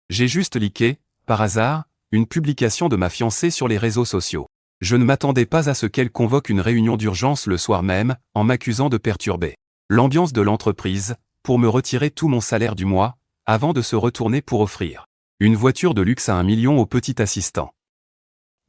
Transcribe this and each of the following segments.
J'ai juste liké, par hasard, une publication de ma fiancée sur les réseaux sociaux. Je ne m'attendais pas à ce qu'elle convoque une réunion d'urgence le soir même, en m'accusant de perturber l'ambiance de l'entreprise, pour me retirer tout mon salaire du mois, avant de se retourner pour offrir une voiture de luxe à 1 million au petit assistant.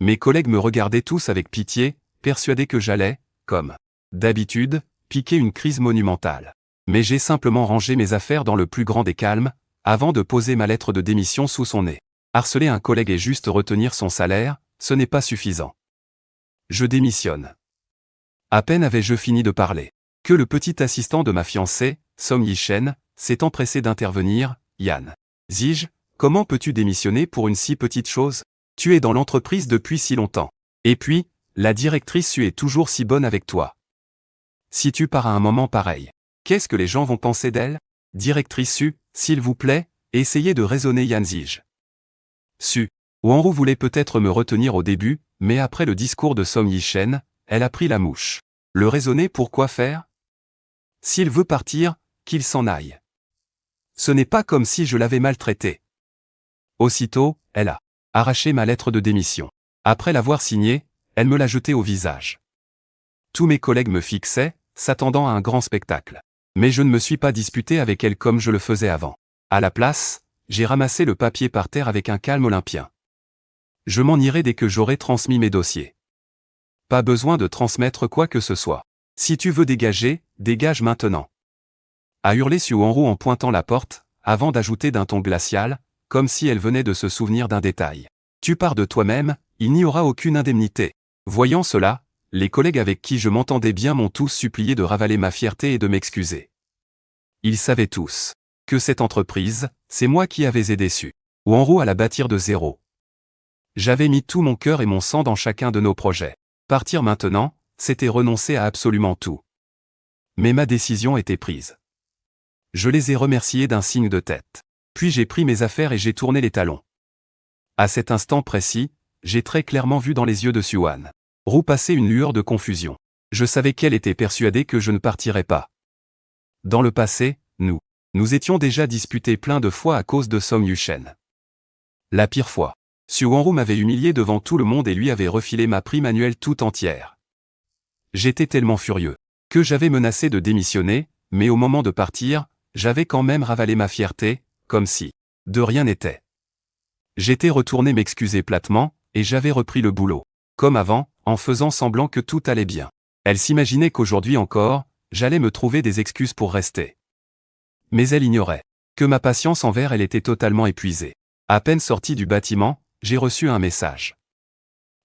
Mes collègues me regardaient tous avec pitié, persuadés que j'allais, comme d'habitude, piquer une crise monumentale. Mais j'ai simplement rangé mes affaires dans le plus grand des calmes, avant de poser ma lettre de démission sous son nez. Harceler un collègue et juste retenir son salaire, ce n'est pas suffisant. Je démissionne. À peine avais-je fini de parler, que le petit assistant de ma fiancée, Song Yi-shen, s'est empressé d'intervenir. Yan Zij, comment peux-tu démissionner pour une si petite chose? Tu es dans l'entreprise depuis si longtemps. Et puis, la directrice Su est toujours si bonne avec toi. Si tu pars à un moment pareil, qu'est-ce que les gens vont penser d'elle? Directrice Su, s'il vous plaît, essayez de raisonner Yan Zij. Su. Wanru voulait peut-être me retenir au début, mais après le discours de Song Yi-shen, elle a pris la mouche. Le raisonner pour quoi faire? S'il veut partir, qu'il s'en aille. Ce n'est pas comme si je l'avais maltraité. Aussitôt, elle a arraché ma lettre de démission. Après l'avoir signée, elle me l'a jetée au visage. Tous mes collègues me fixaient, s'attendant à un grand spectacle. Mais je ne me suis pas disputé avec elle comme je le faisais avant. À la place, j'ai ramassé le papier par terre avec un calme olympien. Je m'en irai dès que j'aurai transmis mes dossiers. Pas besoin de transmettre quoi que ce soit. Si tu veux dégager, dégage maintenant. A hurlé Su Wanru en pointant la porte, avant d'ajouter d'un ton glacial, comme si elle venait de se souvenir d'un détail. Tu pars de toi-même, il n'y aura aucune indemnité. Voyant cela, les collègues avec qui je m'entendais bien m'ont tous supplié de ravaler ma fierté et de m'excuser. Ils savaient tous que cette entreprise, c'est moi qui avais aidé Su Wanru à la bâtir de zéro. J'avais mis tout mon cœur et mon sang dans chacun de nos projets. Partir maintenant, c'était renoncer à absolument tout. Mais ma décision était prise. Je les ai remerciés d'un signe de tête. Puis j'ai pris mes affaires et j'ai tourné les talons. À cet instant précis, j'ai très clairement vu dans les yeux de Su Wanru passer une lueur de confusion. Je savais qu'elle était persuadée que je ne partirais pas. Dans le passé, nous étions déjà disputés plein de fois à cause de Song Yi-shen. La pire fois, Su Wanru m'avait humilié devant tout le monde et lui avait refilé ma prime annuelle tout entière. J'étais tellement furieux que j'avais menacé de démissionner, mais au moment de partir, j'avais quand même ravalé ma fierté, comme si de rien n'était. J'étais retourné m'excuser platement, et j'avais repris le boulot. Comme avant, en faisant semblant que tout allait bien. Elle s'imaginait qu'aujourd'hui encore, j'allais me trouver des excuses pour rester. Mais elle ignorait que ma patience envers elle était totalement épuisée. À peine sorti du bâtiment, j'ai reçu un message.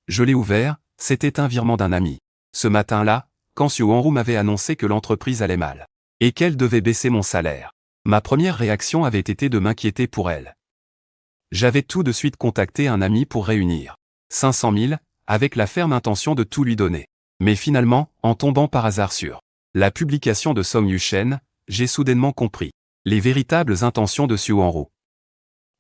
Je l'ai ouvert, c'était un virement d'un ami. Ce matin-là, quand Su Wanru m'avait annoncé que l'entreprise allait mal, et qu'elle devait baisser mon salaire, ma première réaction avait été de m'inquiéter pour elle. J'avais tout de suite contacté un ami pour réunir 500 000, avec la ferme intention de tout lui donner. Mais finalement, en tombant par hasard sur la publication de Song Yi-shen, j'ai soudainement compris les véritables intentions de Su Wanru.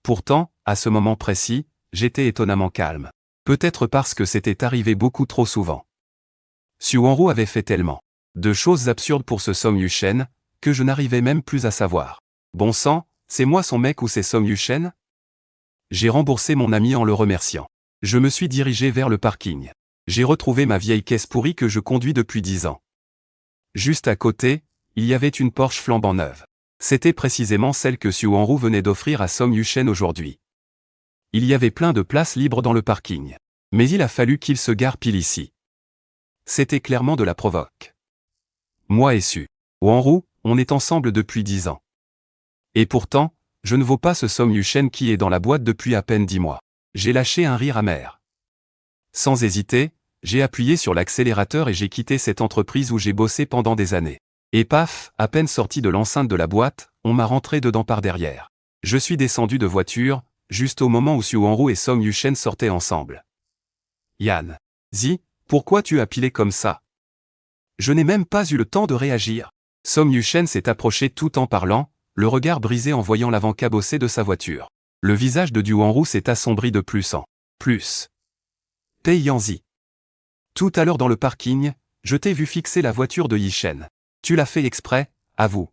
Pourtant, à ce moment précis, j'étais étonnamment calme. Peut-être parce que c'était arrivé beaucoup trop souvent. Su Wanru avait fait tellement de choses absurdes pour ce Song Yi-shen, que je n'arrivais même plus à savoir. Bon sang, c'est moi son mec ou c'est Song Yi-shen? J'ai remboursé mon ami en le remerciant. Je me suis dirigé vers le parking. J'ai retrouvé ma vieille caisse pourrie que je conduis depuis 10 ans. Juste à côté, il y avait une Porsche flambant neuve. C'était précisément celle que Su Wanru venait d'offrir à Song Yi-shen aujourd'hui. Il y avait plein de places libres dans le parking. Mais il a fallu qu'il se gare pile ici. C'était clairement de la provoque. Moi et Su Wanru, on est ensemble depuis 10 ans. Et pourtant, je ne vaux pas ce Song Yi-shen qui est dans la boîte depuis à peine 10 mois. J'ai lâché un rire amer. Sans hésiter, j'ai appuyé sur l'accélérateur et j'ai quitté cette entreprise où j'ai bossé pendant des années. Et paf, à peine sorti de l'enceinte de la boîte, on m'a rentré dedans par derrière. Je suis descendu de voiture, juste au moment où Su Wanru et Song Yi-shen sortaient ensemble. Yan Zij, pourquoi tu as pilé comme ça? Je n'ai même pas eu le temps de réagir. Song Yi-shen s'est approché tout en parlant, le regard brisé en voyant l'avant cabossé de sa voiture. Le visage de Su Wanru s'est assombri de plus en plus. Pei Yanzi. Tout à l'heure dans le parking, je t'ai vu fixer la voiture de Yi-shen. Tu l'as fait exprès, avoue.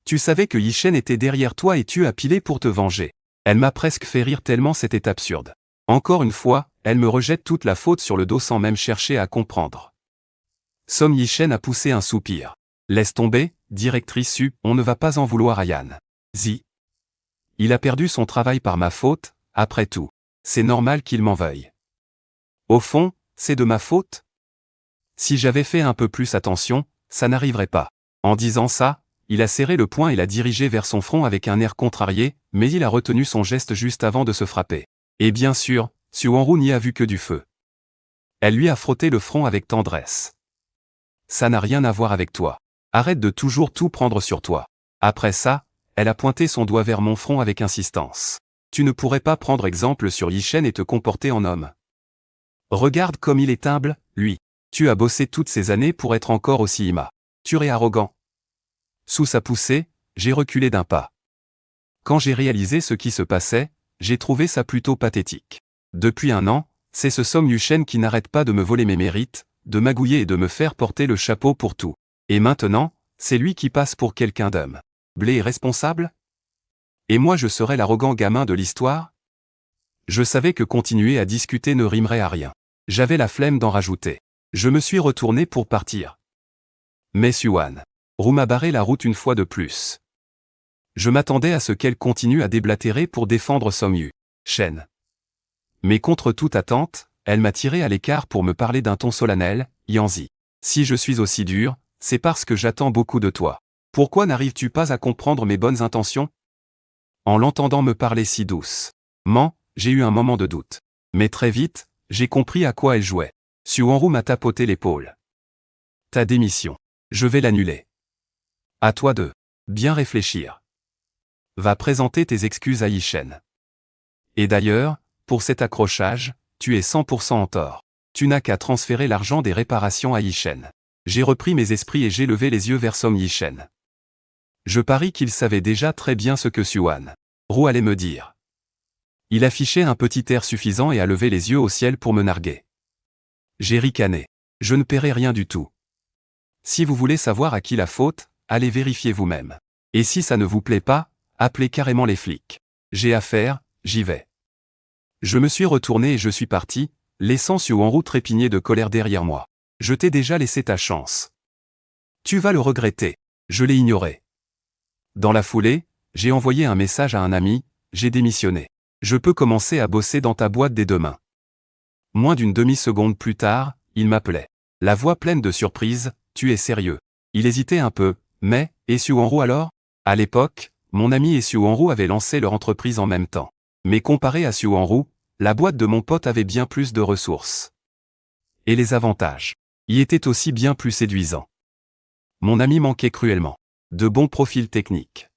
Tu savais que Yi-shen était derrière toi et tu as pilé pour te venger. Elle m'a presque fait rire tellement c'était absurde. Encore une fois, elle me rejette toute la faute sur le dos sans même chercher à comprendre. Song Yi-shen a poussé un soupir. Laisse tomber, directrice Su, on ne va pas en vouloir à Yan. Zi. Il a perdu son travail par ma faute, après tout. C'est normal qu'il m'en veuille. Au fond, c'est de ma faute? Si j'avais fait un peu plus attention, ça n'arriverait pas. En disant ça, il a serré le poing et l'a dirigé vers son front avec un air contrarié, mais il a retenu son geste juste avant de se frapper. Et bien sûr, Su Wanru n'y a vu que du feu. Elle lui a frotté le front avec tendresse. Ça n'a rien à voir avec toi. Arrête de toujours tout prendre sur toi. Après ça, elle a pointé son doigt vers mon front avec insistance. Tu ne pourrais pas prendre exemple sur Yi-shen et te comporter en homme. Regarde comme il est humble, lui. Tu as bossé toutes ces années pour être encore aussi immature et arrogant. Sous sa poussée, j'ai reculé d'un pas. Quand j'ai réalisé ce qui se passait, j'ai trouvé ça plutôt pathétique. Depuis un an, c'est ce Song Yi-shen qui n'arrête pas de me voler mes mérites, de magouiller et de me faire porter le chapeau pour tout. Et maintenant, c'est lui qui passe pour quelqu'un d'homme. Blé est responsable? Et moi je serais l'arrogant gamin de l'histoire? Je savais que continuer à discuter ne rimerait à rien. J'avais la flemme d'en rajouter. Je me suis retourné pour partir. Mais Su-wan m'a barré la route une fois de plus. Je m'attendais à ce qu'elle continue à déblatérer pour défendre Song Yi-shen. Mais contre toute attente, elle m'a tiré à l'écart pour me parler d'un ton solennel, Yanzi. Si je suis aussi dur, c'est parce que j'attends beaucoup de toi. Pourquoi n'arrives-tu pas à comprendre mes bonnes intentions? En l'entendant me parler si doucement, j'ai eu un moment de doute. Mais très vite, j'ai compris à quoi elle jouait. Su Wanru m'a tapoté l'épaule. Ta démission. Je vais l'annuler. À toi de bien réfléchir. Va présenter tes excuses à Yi-shen. Et d'ailleurs, pour cet accrochage, tu es 100% en tort. Tu n'as qu'à transférer l'argent des réparations à Yi-shen. J'ai repris mes esprits et j'ai levé les yeux vers Song Yi-shen. Je parie qu'il savait déjà très bien ce que Su Wanru allait me dire. Il affichait un petit air suffisant et a levé les yeux au ciel pour me narguer. J'ai ricané. Je ne paierai rien du tout. Si vous voulez savoir à qui la faute, allez vérifier vous-même. Et si ça ne vous plaît pas, appelez carrément les flics. J'ai affaire, j'y vais. Je me suis retourné et je suis parti, laissant Su Wanru trépigner de colère derrière moi. Je t'ai déjà laissé ta chance. Tu vas le regretter. Je l'ai ignoré. Dans la foulée, j'ai envoyé un message à un ami, j'ai démissionné. Je peux commencer à bosser dans ta boîte dès demain. Moins d'une demi-seconde plus tard, il m'appelait. La voix pleine de surprise, tu es sérieux? Il hésitait un peu, mais, et Su Wanru alors? À l'époque, mon ami et Su Wanru avaient lancé leur entreprise en même temps. Mais comparé à Su Wanru, la boîte de mon pote avait bien plus de ressources. Et les avantages y étaient aussi bien plus séduisants. Mon ami manquait cruellement de bons profils techniques.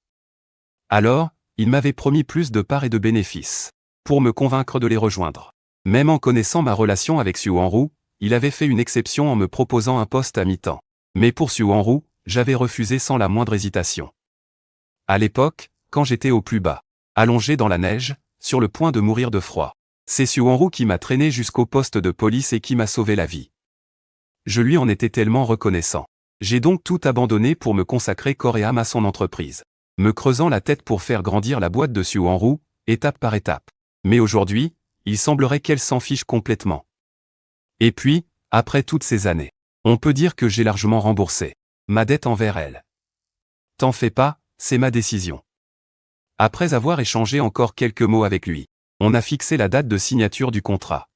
Alors, il m'avait promis plus de parts et de bénéfices, pour me convaincre de les rejoindre. Même en connaissant ma relation avec Su Wanru, il avait fait une exception en me proposant un poste à mi-temps. Mais pour Su Wanru, j'avais refusé sans la moindre hésitation. À l'époque, quand j'étais au plus bas, allongé dans la neige, sur le point de mourir de froid, c'est Su Wanru qui m'a traîné jusqu'au poste de police et qui m'a sauvé la vie. Je lui en étais tellement reconnaissant. J'ai donc tout abandonné pour me consacrer corps et âme à son entreprise, me creusant la tête pour faire grandir la boîte de Su Wanru, étape par étape. Mais aujourd'hui, il semblerait qu'elle s'en fiche complètement. Et puis, après toutes ces années, on peut dire que j'ai largement remboursé ma dette envers elle. T'en fais pas, c'est ma décision. Après avoir échangé encore quelques mots avec lui, on a fixé la date de signature du contrat.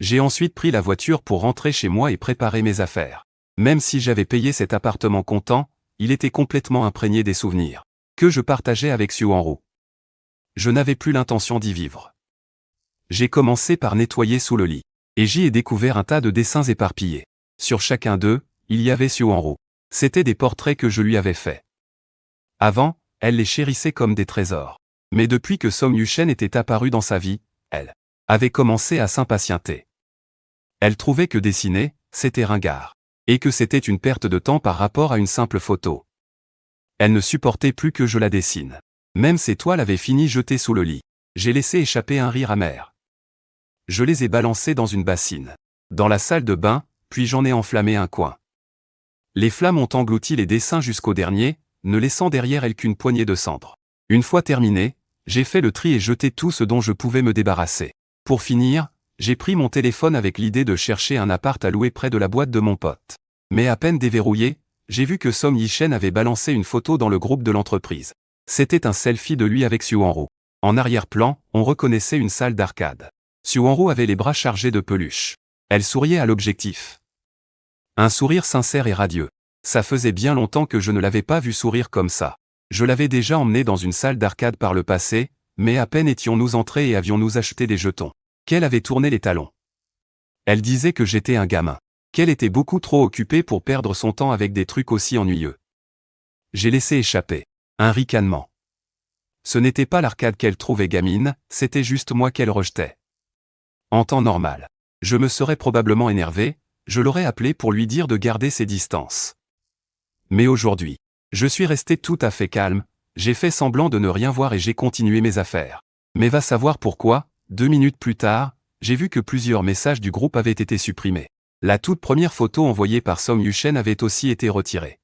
J'ai ensuite pris la voiture pour rentrer chez moi et préparer mes affaires. Même si j'avais payé cet appartement comptant, il était complètement imprégné des souvenirs que je partageais avec Su Wanru. Je n'avais plus l'intention d'y vivre. J'ai commencé par nettoyer sous le lit, et j'y ai découvert un tas de dessins éparpillés. Sur chacun d'eux, il y avait Su Wanru. C'étaient des portraits que je lui avais faits. Avant, elle les chérissait comme des trésors. Mais depuis que Song Yi-shen était apparu dans sa vie, elle avait commencé à s'impatienter. Elle trouvait que dessiner, c'était ringard. Et que c'était une perte de temps par rapport à une simple photo. Elle ne supportait plus que je la dessine. Même ses toiles avaient fini jetées sous le lit. J'ai laissé échapper un rire amer. Je les ai balancées dans une bassine. Dans la salle de bain, puis j'en ai enflammé un coin. Les flammes ont englouti les dessins jusqu'au dernier, ne laissant derrière elles qu'une poignée de cendres. Une fois terminé, J'ai fait le tri et jeté tout ce dont je pouvais me débarrasser. Pour finir, j'ai pris mon téléphone avec l'idée de chercher un appart à louer près de la boîte de mon pote. Mais à peine déverrouillé, j'ai vu que Song Yi-shen avait balancé une photo dans le groupe de l'entreprise. C'était un selfie de lui avec Suwanro. En arrière-plan, on reconnaissait une salle d'arcade. Suwanro avait les bras chargés de peluches. Elle souriait à l'objectif. Un sourire sincère et radieux. Ça faisait bien longtemps que je ne l'avais pas vu sourire comme ça. Je l'avais déjà emmenée dans une salle d'arcade par le passé, mais à peine étions-nous entrés et avions-nous acheté des jetons qu'elle avait tourné les talons. Elle disait que j'étais un gamin, qu'elle était beaucoup trop occupée pour perdre son temps avec des trucs aussi ennuyeux. J'ai laissé échapper un ricanement. Ce n'était pas l'arcade qu'elle trouvait gamine, c'était juste moi qu'elle rejetait. En temps normal, je me serais probablement énervé, je l'aurais appelé pour lui dire de garder ses distances. Mais aujourd'hui, je suis resté tout à fait calme, j'ai fait semblant de ne rien voir et j'ai continué mes affaires. Mais va savoir pourquoi, 2 minutes plus tard, j'ai vu que plusieurs messages du groupe avaient été supprimés. La toute première photo envoyée par Song Yi-shen avait aussi été retirée.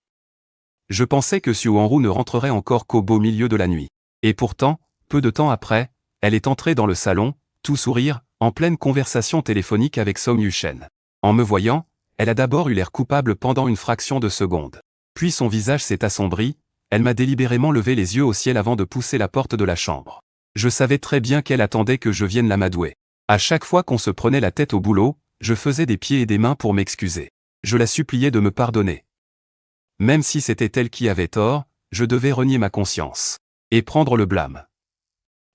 Je pensais que Suwanro ne rentrerait encore qu'au beau milieu de la nuit. Et pourtant, peu de temps après, elle est entrée dans le salon, tout sourire, en pleine conversation téléphonique avec Song Yi-shen. En me voyant, elle a d'abord eu l'air coupable pendant une fraction de seconde. Puis son visage s'est assombri, elle m'a délibérément levé les yeux au ciel avant de pousser la porte de la chambre. Je savais très bien qu'elle attendait que je vienne l'amadouer. À chaque fois qu'on se prenait la tête au boulot, je faisais des pieds et des mains pour m'excuser. Je la suppliais de me pardonner. Même si c'était elle qui avait tort, je devais renier ma conscience. Et prendre le blâme.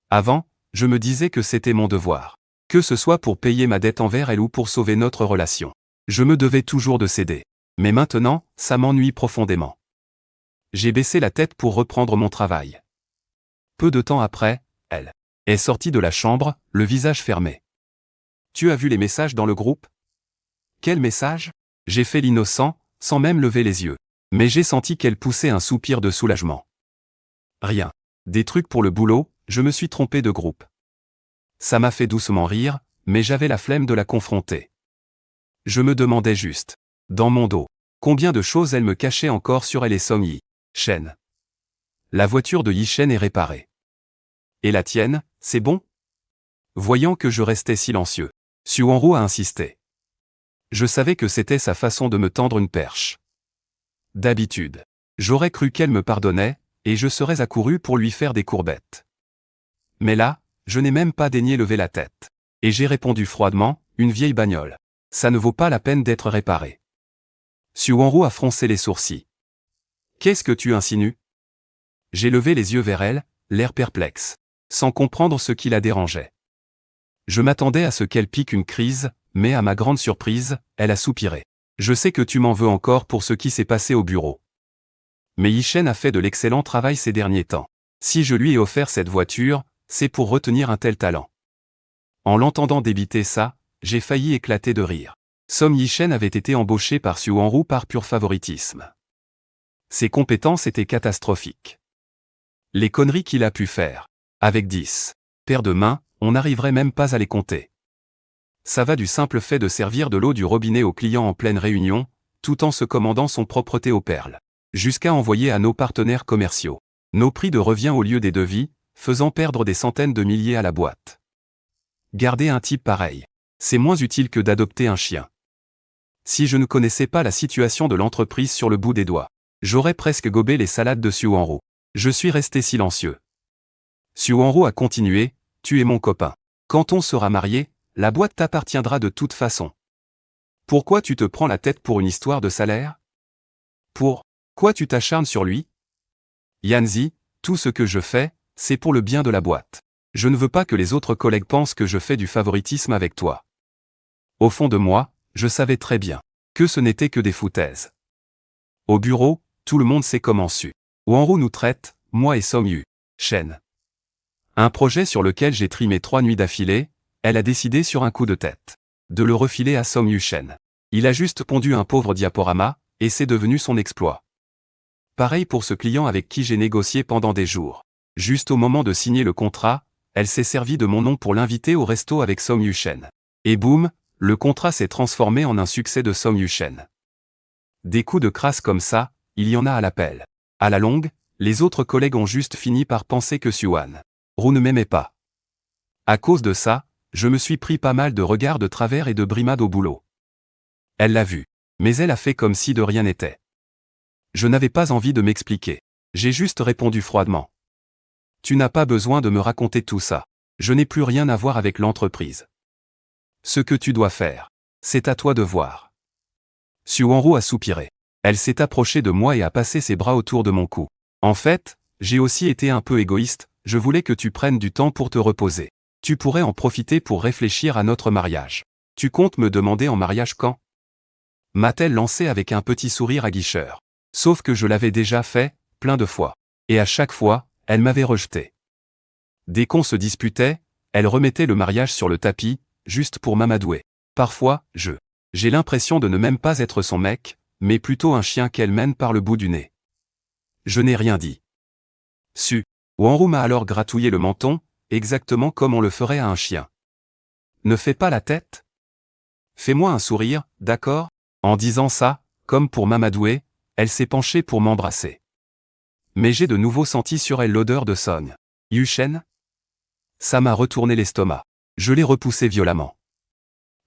Avant, je me disais que c'était mon devoir. Que ce soit pour payer ma dette envers elle ou pour sauver notre relation. Je me devais toujours de céder. Mais maintenant, ça m'ennuie profondément. J'ai baissé la tête pour reprendre mon travail. Peu de temps après, elle est sortie de la chambre, le visage fermé. Tu as vu les messages dans le groupe? Quel message? J'ai fait l'innocent, sans même lever les yeux. Mais j'ai senti qu'elle poussait un soupir de soulagement. Rien. Des trucs pour le boulot, je me suis trompé de groupe. Ça m'a fait doucement rire, mais j'avais la flemme de la confronter. Je me demandais juste, dans mon dos, combien de choses elle me cachait encore sur elle et Song Yi-shen. La voiture de Yi-shen est réparée. Et la tienne, c'est bon? Voyant que je restais silencieux, Suwanro a insisté. Je savais que c'était sa façon de me tendre une perche. D'habitude, j'aurais cru qu'elle me pardonnait, et je serais accouru pour lui faire des courbettes. Mais là, je n'ai même pas daigné lever la tête. Et j'ai répondu froidement, une vieille bagnole. Ça ne vaut pas la peine d'être réparé. Suwanro a froncé les sourcils. Qu'est-ce que tu insinues? J'ai levé les yeux vers elle, l'air perplexe, sans comprendre ce qui la dérangeait. Je m'attendais à ce qu'elle pique une crise, mais à ma grande surprise, elle a soupiré. Je sais que tu m'en veux encore pour ce qui s'est passé au bureau. Mais Yi-shen a fait de l'excellent travail ces derniers temps. Si je lui ai offert cette voiture, c'est pour retenir un tel talent. En l'entendant débiter ça, j'ai failli éclater de rire. Song Yi-shen avait été embauché par Suwanro par pur favoritisme. Ses compétences étaient catastrophiques. Les conneries qu'il a pu faire. Avec 10 paires de mains, on n'arriverait même pas à les compter. Ça va du simple fait de servir de l'eau du robinet aux clients en pleine réunion, tout en se commandant son propre thé aux perles, jusqu'à envoyer à nos partenaires commerciaux nos prix de revient au lieu des devis, faisant perdre des centaines de milliers à la boîte. Garder un type pareil, c'est moins utile que d'adopter un chien. Si je ne connaissais pas la situation de l'entreprise sur le bout des doigts, j'aurais presque gobé les salades de Suwanro. Je suis resté silencieux. Suwanro a continué, tu es mon copain. Quand on sera marié, la boîte t'appartiendra de toute façon. Pourquoi tu te prends la tête pour une histoire de salaire? Pour quoi tu t'acharnes sur lui? Yanzi, tout ce que je fais, c'est pour le bien de la boîte. Je ne veux pas que les autres collègues pensent que je fais du favoritisme avec toi. Au fond de moi, je savais très bien que ce n'était que des foutaises. Au bureau, tout le monde sait comment Suwanro nous traite, moi et Song Yi-shen. Un projet sur lequel j'ai trimé 3 nuits d'affilée, elle a décidé sur un coup de tête de le refiler à Song Yi-shen. Il a juste pondu un pauvre diaporama, et c'est devenu son exploit. Pareil pour ce client avec qui j'ai négocié pendant des jours. Juste au moment de signer le contrat, elle s'est servie de mon nom pour l'inviter au resto avec Song Yi-shen. Et boum, le contrat s'est transformé en un succès de Song Yi-shen. Des coups de crasse comme ça, il y en a à l'appel. À la longue, les autres collègues ont juste fini par penser que Suwan Ru ne m'aimait pas. À cause de ça, je me suis pris pas mal de regards de travers et de brimades au boulot. Elle l'a vu. Mais elle a fait comme si de rien n'était. Je n'avais pas envie de m'expliquer. J'ai juste répondu froidement. Tu n'as pas besoin de me raconter tout ça. Je n'ai plus rien à voir avec l'entreprise. Ce que tu dois faire, c'est à toi de voir. Suwanro a soupiré. Elle s'est approchée de moi et a passé ses bras autour de mon cou. En fait, j'ai aussi été un peu égoïste, je voulais que tu prennes du temps pour te reposer. Tu pourrais en profiter pour réfléchir à notre mariage. Tu comptes me demander en mariage quand ? M'a-t-elle lancé avec un petit sourire aguicheur. Sauf que je l'avais déjà fait, plein de fois. Et à chaque fois, elle m'avait rejeté. Dès qu'on se disputait, elle remettait le mariage sur le tapis, juste pour m'amadouer. Parfois, j'ai l'impression de ne même pas être son mec, mais plutôt un chien qu'elle mène par le bout du nez. Je n'ai rien dit. Suwanro m'a alors gratouillé le menton, exactement comme on le ferait à un chien. Ne fais pas la tête. Fais-moi un sourire, d'accord ? En disant ça, comme pour m'amadouer, elle s'est penchée pour m'embrasser. Mais j'ai de nouveau senti sur elle l'odeur de Son Yushen. Ça m'a retourné l'estomac. Je l'ai repoussé violemment.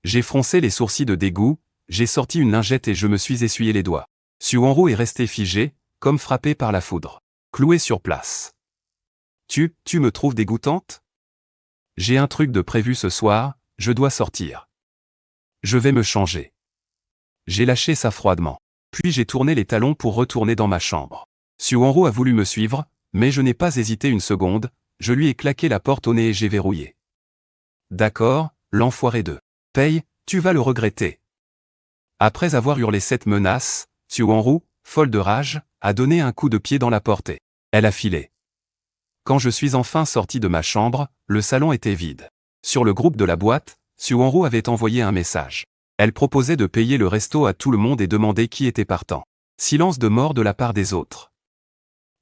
J'ai froncé les sourcils de dégoût, j'ai sorti une lingette et je me suis essuyé les doigts. Suwanro est resté figé, comme frappé par la foudre. Cloué sur place. Tu me trouves dégoûtante ? J'ai un truc de prévu ce soir, je dois sortir. Je vais me changer. J'ai lâché ça froidement. Puis j'ai tourné les talons pour retourner dans ma chambre. Suwanro a voulu me suivre, mais je n'ai pas hésité une seconde, je lui ai claqué la porte au nez et j'ai verrouillé. D'accord, l'enfoiré de paye, tu vas le regretter. Après avoir hurlé cette menace, Suwanro, folle de rage, a donné un coup de pied dans la porte et elle a filé. Quand je suis enfin sorti de ma chambre, le salon était vide. Sur le groupe de la boîte, Suwanro avait envoyé un message. Elle proposait de payer le resto à tout le monde et demandait qui était partant. Silence de mort de la part des autres.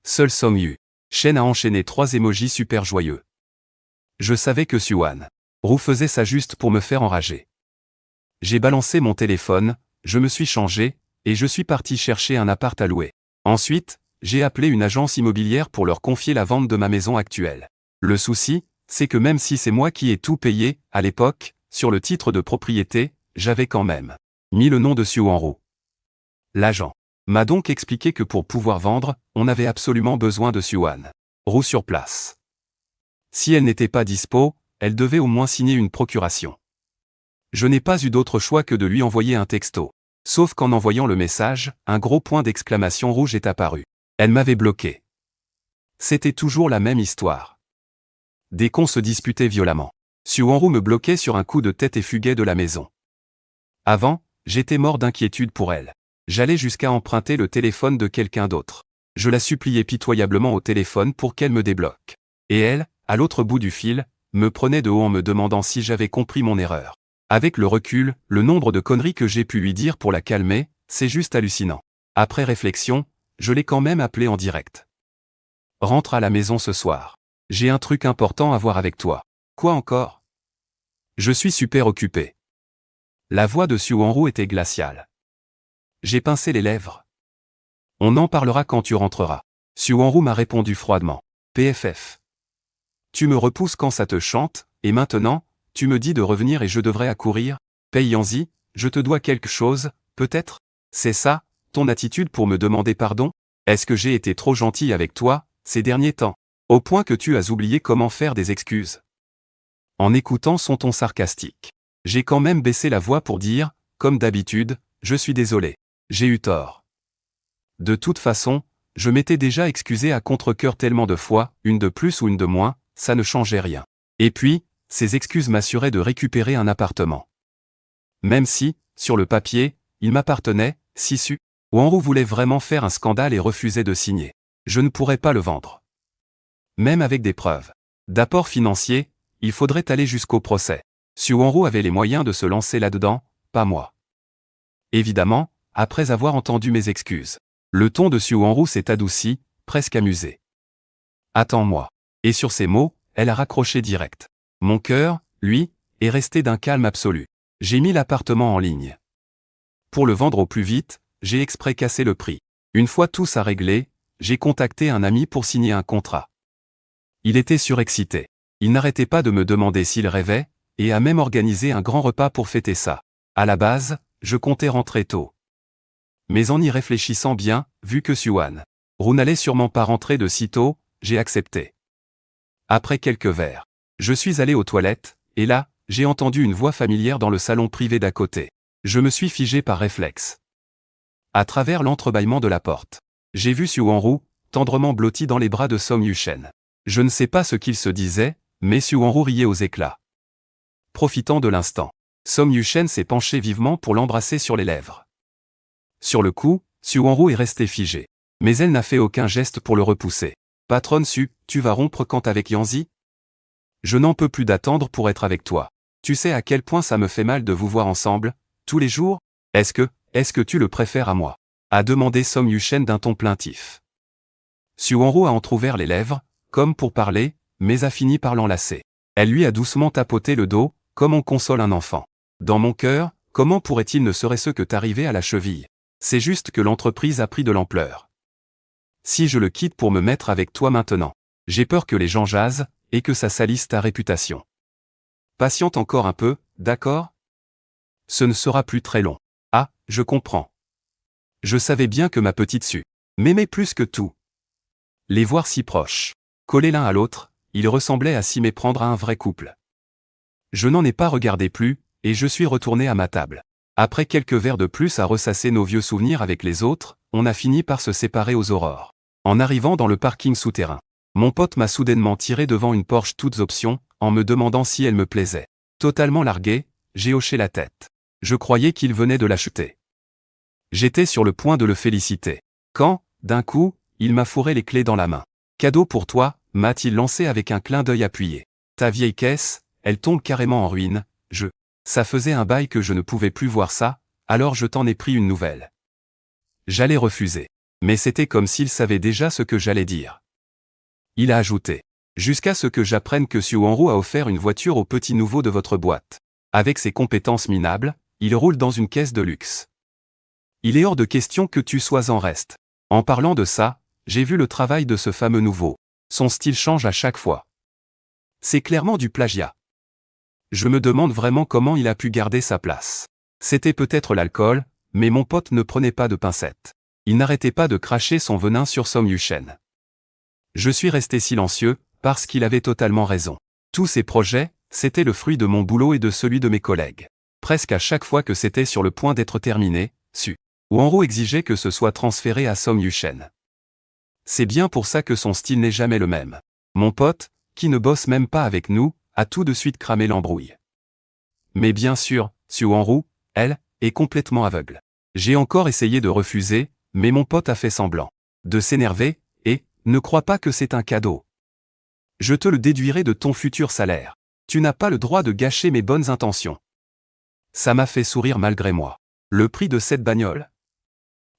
Seul Song Yushen a enchaîné 3 émojis super joyeux. Je savais que Suwanro faisait ça juste pour me faire enrager. J'ai balancé mon téléphone, je me suis changé, et je suis parti chercher un appart à louer. Ensuite, j'ai appelé une agence immobilière pour leur confier la vente de ma maison actuelle. Le souci, c'est que même si c'est moi qui ai tout payé, à l'époque, sur le titre de propriété, j'avais quand même mis le nom de Suwanro. L'agent m'a donc expliqué que pour pouvoir vendre, on avait absolument besoin de Suwanro sur place. Si elle n'était pas dispo, elle devait au moins signer une procuration. Je n'ai pas eu d'autre choix que de lui envoyer un texto. Sauf qu'en envoyant le message, un gros point d'exclamation rouge est apparu. Elle m'avait bloqué. C'était toujours la même histoire. Dès qu'on se disputait violemment, Suwanro me bloquait sur un coup de tête et fuguait de la maison. Avant, j'étais mort d'inquiétude pour elle. J'allais jusqu'à emprunter le téléphone de quelqu'un d'autre. Je la suppliais pitoyablement au téléphone pour qu'elle me débloque. Et elle, à l'autre bout du fil, me prenait de haut en me demandant si j'avais compris mon erreur. Avec le recul, le nombre de conneries que j'ai pu lui dire pour la calmer, c'est juste hallucinant. Après réflexion, je l'ai quand même appelée en direct. Rentre à la maison ce soir. J'ai un truc important à voir avec toi. Quoi encore ? Je suis super occupé. La voix de Suwanro était glaciale. J'ai pincé les lèvres. On en parlera quand tu rentreras. Suwanro m'a répondu froidement. PFF. Tu me repousses quand ça te chante, et maintenant, tu me dis de revenir et je devrais accourir. Paye-en-y, je te dois quelque chose, peut-être ? C'est ça, ton attitude pour me demander pardon ? Est-ce que j'ai été trop gentil avec toi, ces derniers temps ? Au point que tu as oublié comment faire des excuses. En écoutant son ton sarcastique, j'ai quand même baissé la voix pour dire, comme d'habitude, je suis désolé. J'ai eu tort. De toute façon, je m'étais déjà excusé à contre-cœur tellement de fois, une de plus ou une de moins, ça ne changeait rien. Et puis, ces excuses m'assuraient de récupérer un appartement. Même si, sur le papier, il m'appartenait, si Suwanro voulait vraiment faire un scandale et refusait de signer. Je ne pourrais pas le vendre. Même avec des preuves d'apport financier, il faudrait aller jusqu'au procès. Suwanro avait les moyens de se lancer là-dedans, pas moi. Évidemment, après avoir entendu mes excuses, le ton de Suwanro s'est adouci, presque amusé. Attends-moi. Et sur ces mots, elle a raccroché direct. Mon cœur, lui, est resté d'un calme absolu. J'ai mis l'appartement en ligne. Pour le vendre au plus vite, j'ai exprès cassé le prix. Une fois tout ça réglé, j'ai contacté un ami pour signer un contrat. Il était surexcité. Il n'arrêtait pas de me demander s'il rêvait, et a même organisé un grand repas pour fêter ça. À la base, je comptais rentrer tôt. Mais en y réfléchissant bien, vu que Suwon-Ru n'allait sûrement pas rentrer de si tôt, j'ai accepté. Après quelques verres, je suis allé aux toilettes, et là, j'ai entendu une voix familière dans le salon privé d'à côté. Je me suis figé par réflexe. À travers l'entrebâillement de la porte, j'ai vu Suwon-Ru, tendrement blotti dans les bras de Song Yu-shen. Je ne sais pas ce qu'il se disait, mais Suwon-Ru riait aux éclats. Profitant de l'instant, Song Yu-shen s'est penché vivement pour l'embrasser sur les lèvres. Sur le coup, Suwon-Ru est restée figée. Mais elle n'a fait aucun geste pour le repousser. Patronne Su, tu vas rompre quand avec Yanzi? Je n'en peux plus d'attendre pour être avec toi. Tu sais à quel point ça me fait mal de vous voir ensemble, tous les jours? Est-ce que tu le préfères à moi? A demandé Song Yu-shen d'un ton plaintif. Suwon-Ru a entrouvert les lèvres, comme pour parler, mais a fini par l'enlacer. Elle lui a doucement tapoté le dos, comme on console un enfant. Dans mon cœur, comment pourrait-il ne serait-ce que t'arriver à la cheville? C'est juste que l'entreprise a pris de l'ampleur. Si je le quitte pour me mettre avec toi maintenant, j'ai peur que les gens jasent, et que ça salisse ta réputation. Patiente encore un peu, d'accord? Ce ne sera plus très long. Ah, je comprends. Je savais bien que ma petite Su m'aimait plus que tout. Les voir si proches, collés l'un à l'autre, ils ressemblaient à s'y méprendre à un vrai couple. Je n'en ai pas regardé plus, et je suis retourné à ma table. Après quelques verres de plus à ressasser nos vieux souvenirs avec les autres, on a fini par se séparer aux aurores. En arrivant dans le parking souterrain, mon pote m'a soudainement tiré devant une Porsche toutes options, en me demandant si elle me plaisait. Totalement largué, j'ai hoché la tête. Je croyais qu'il venait de l'acheter. J'étais sur le point de le féliciter. Quand, d'un coup, il m'a fourré les clés dans la main. Cadeau pour toi, m'a-t-il lancé avec un clin d'œil appuyé. Ta vieille caisse, elle tombe carrément en ruine, Ça faisait un bail que je ne pouvais plus voir ça, alors je t'en ai pris une nouvelle. J'allais refuser. Mais c'était comme s'il savait déjà ce que j'allais dire. Il a ajouté. Jusqu'à ce que j'apprenne que Suwon-Ru a offert une voiture au petit nouveau de votre boîte. Avec ses compétences minables, il roule dans une caisse de luxe. Il est hors de question que tu sois en reste. En parlant de ça, j'ai vu le travail de ce fameux nouveau. Son style change à chaque fois. C'est clairement du plagiat. Je me demande vraiment comment il a pu garder sa place. C'était peut-être l'alcool, mais mon pote ne prenait pas de pincettes. Il n'arrêtait pas de cracher son venin sur Song Yu-shen. Je suis resté silencieux, parce qu'il avait totalement raison. Tous ces projets, c'était le fruit de mon boulot et de celui de mes collègues. Presque à chaque fois que c'était sur le point d'être terminé, Suwon-Ru exigeait que ce soit transféré à Song Yu-shen. C'est bien pour ça que son style n'est jamais le même. Mon pote, qui ne bosse même pas avec nous, a tout de suite cramé l'embrouille. Mais bien sûr, Suwon-Ru, elle, est complètement aveugle. J'ai encore essayé de refuser, mais mon pote a fait semblant de s'énerver, et ne crois pas que c'est un cadeau. Je te le déduirai de ton futur salaire. Tu n'as pas le droit de gâcher mes bonnes intentions. Ça m'a fait sourire malgré moi. Le prix de cette bagnole?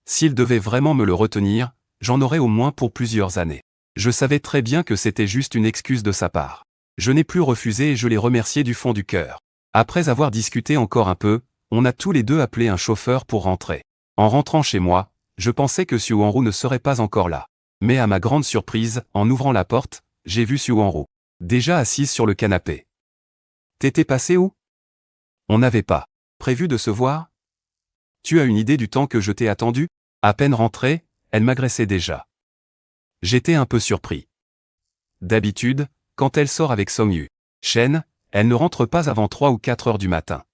S'il devait vraiment me le retenir, j'en aurais au moins pour plusieurs années. Je savais très bien que c'était juste une excuse de sa part. Je n'ai plus refusé et je l'ai remercié du fond du cœur. Après avoir discuté encore un peu, on a tous les deux appelé un chauffeur pour rentrer. En rentrant chez moi, je pensais que Suwon-Ru ne serait pas encore là. Mais à ma grande surprise, en ouvrant la porte, j'ai vu Suwon-Ru, déjà assise sur le canapé. T'étais passé où? On n'avait pas prévu de se voir? Tu as une idée du temps que je t'ai attendu? À peine rentrée, elle m'agressait déjà. J'étais un peu surpris. D'habitude, quand elle sort avec Song Yu-shen, elle ne rentre pas avant 3 ou 4 heures du matin.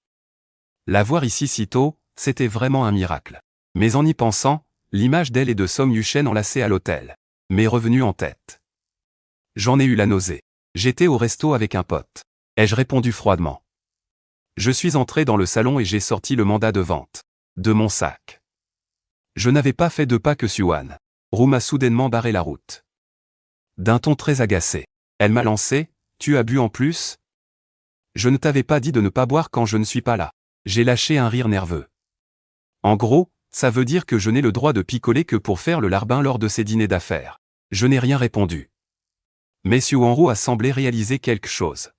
La voir ici si tôt, c'était vraiment un miracle. Mais en y pensant, l'image d'elle et de Song Yu-shen enlacée à l'hôtel m'est revenue en tête. J'en ai eu la nausée. J'étais au resto avec un pote. Ai-je répondu froidement. Je suis entré dans le salon et j'ai sorti le mandat de vente de mon sac. Je n'avais pas fait 2 pas que Suwon-Ru m'a soudainement barré la route. D'un ton très agacé, elle m'a lancé, tu as bu en plus? Je ne t'avais pas dit de ne pas boire quand je ne suis pas là. J'ai lâché un rire nerveux. En gros, ça veut dire que je n'ai le droit de picoler que pour faire le larbin lors de ces dîners d'affaires. Je n'ai rien répondu. Mais Suwon-Ru a semblé réaliser quelque chose.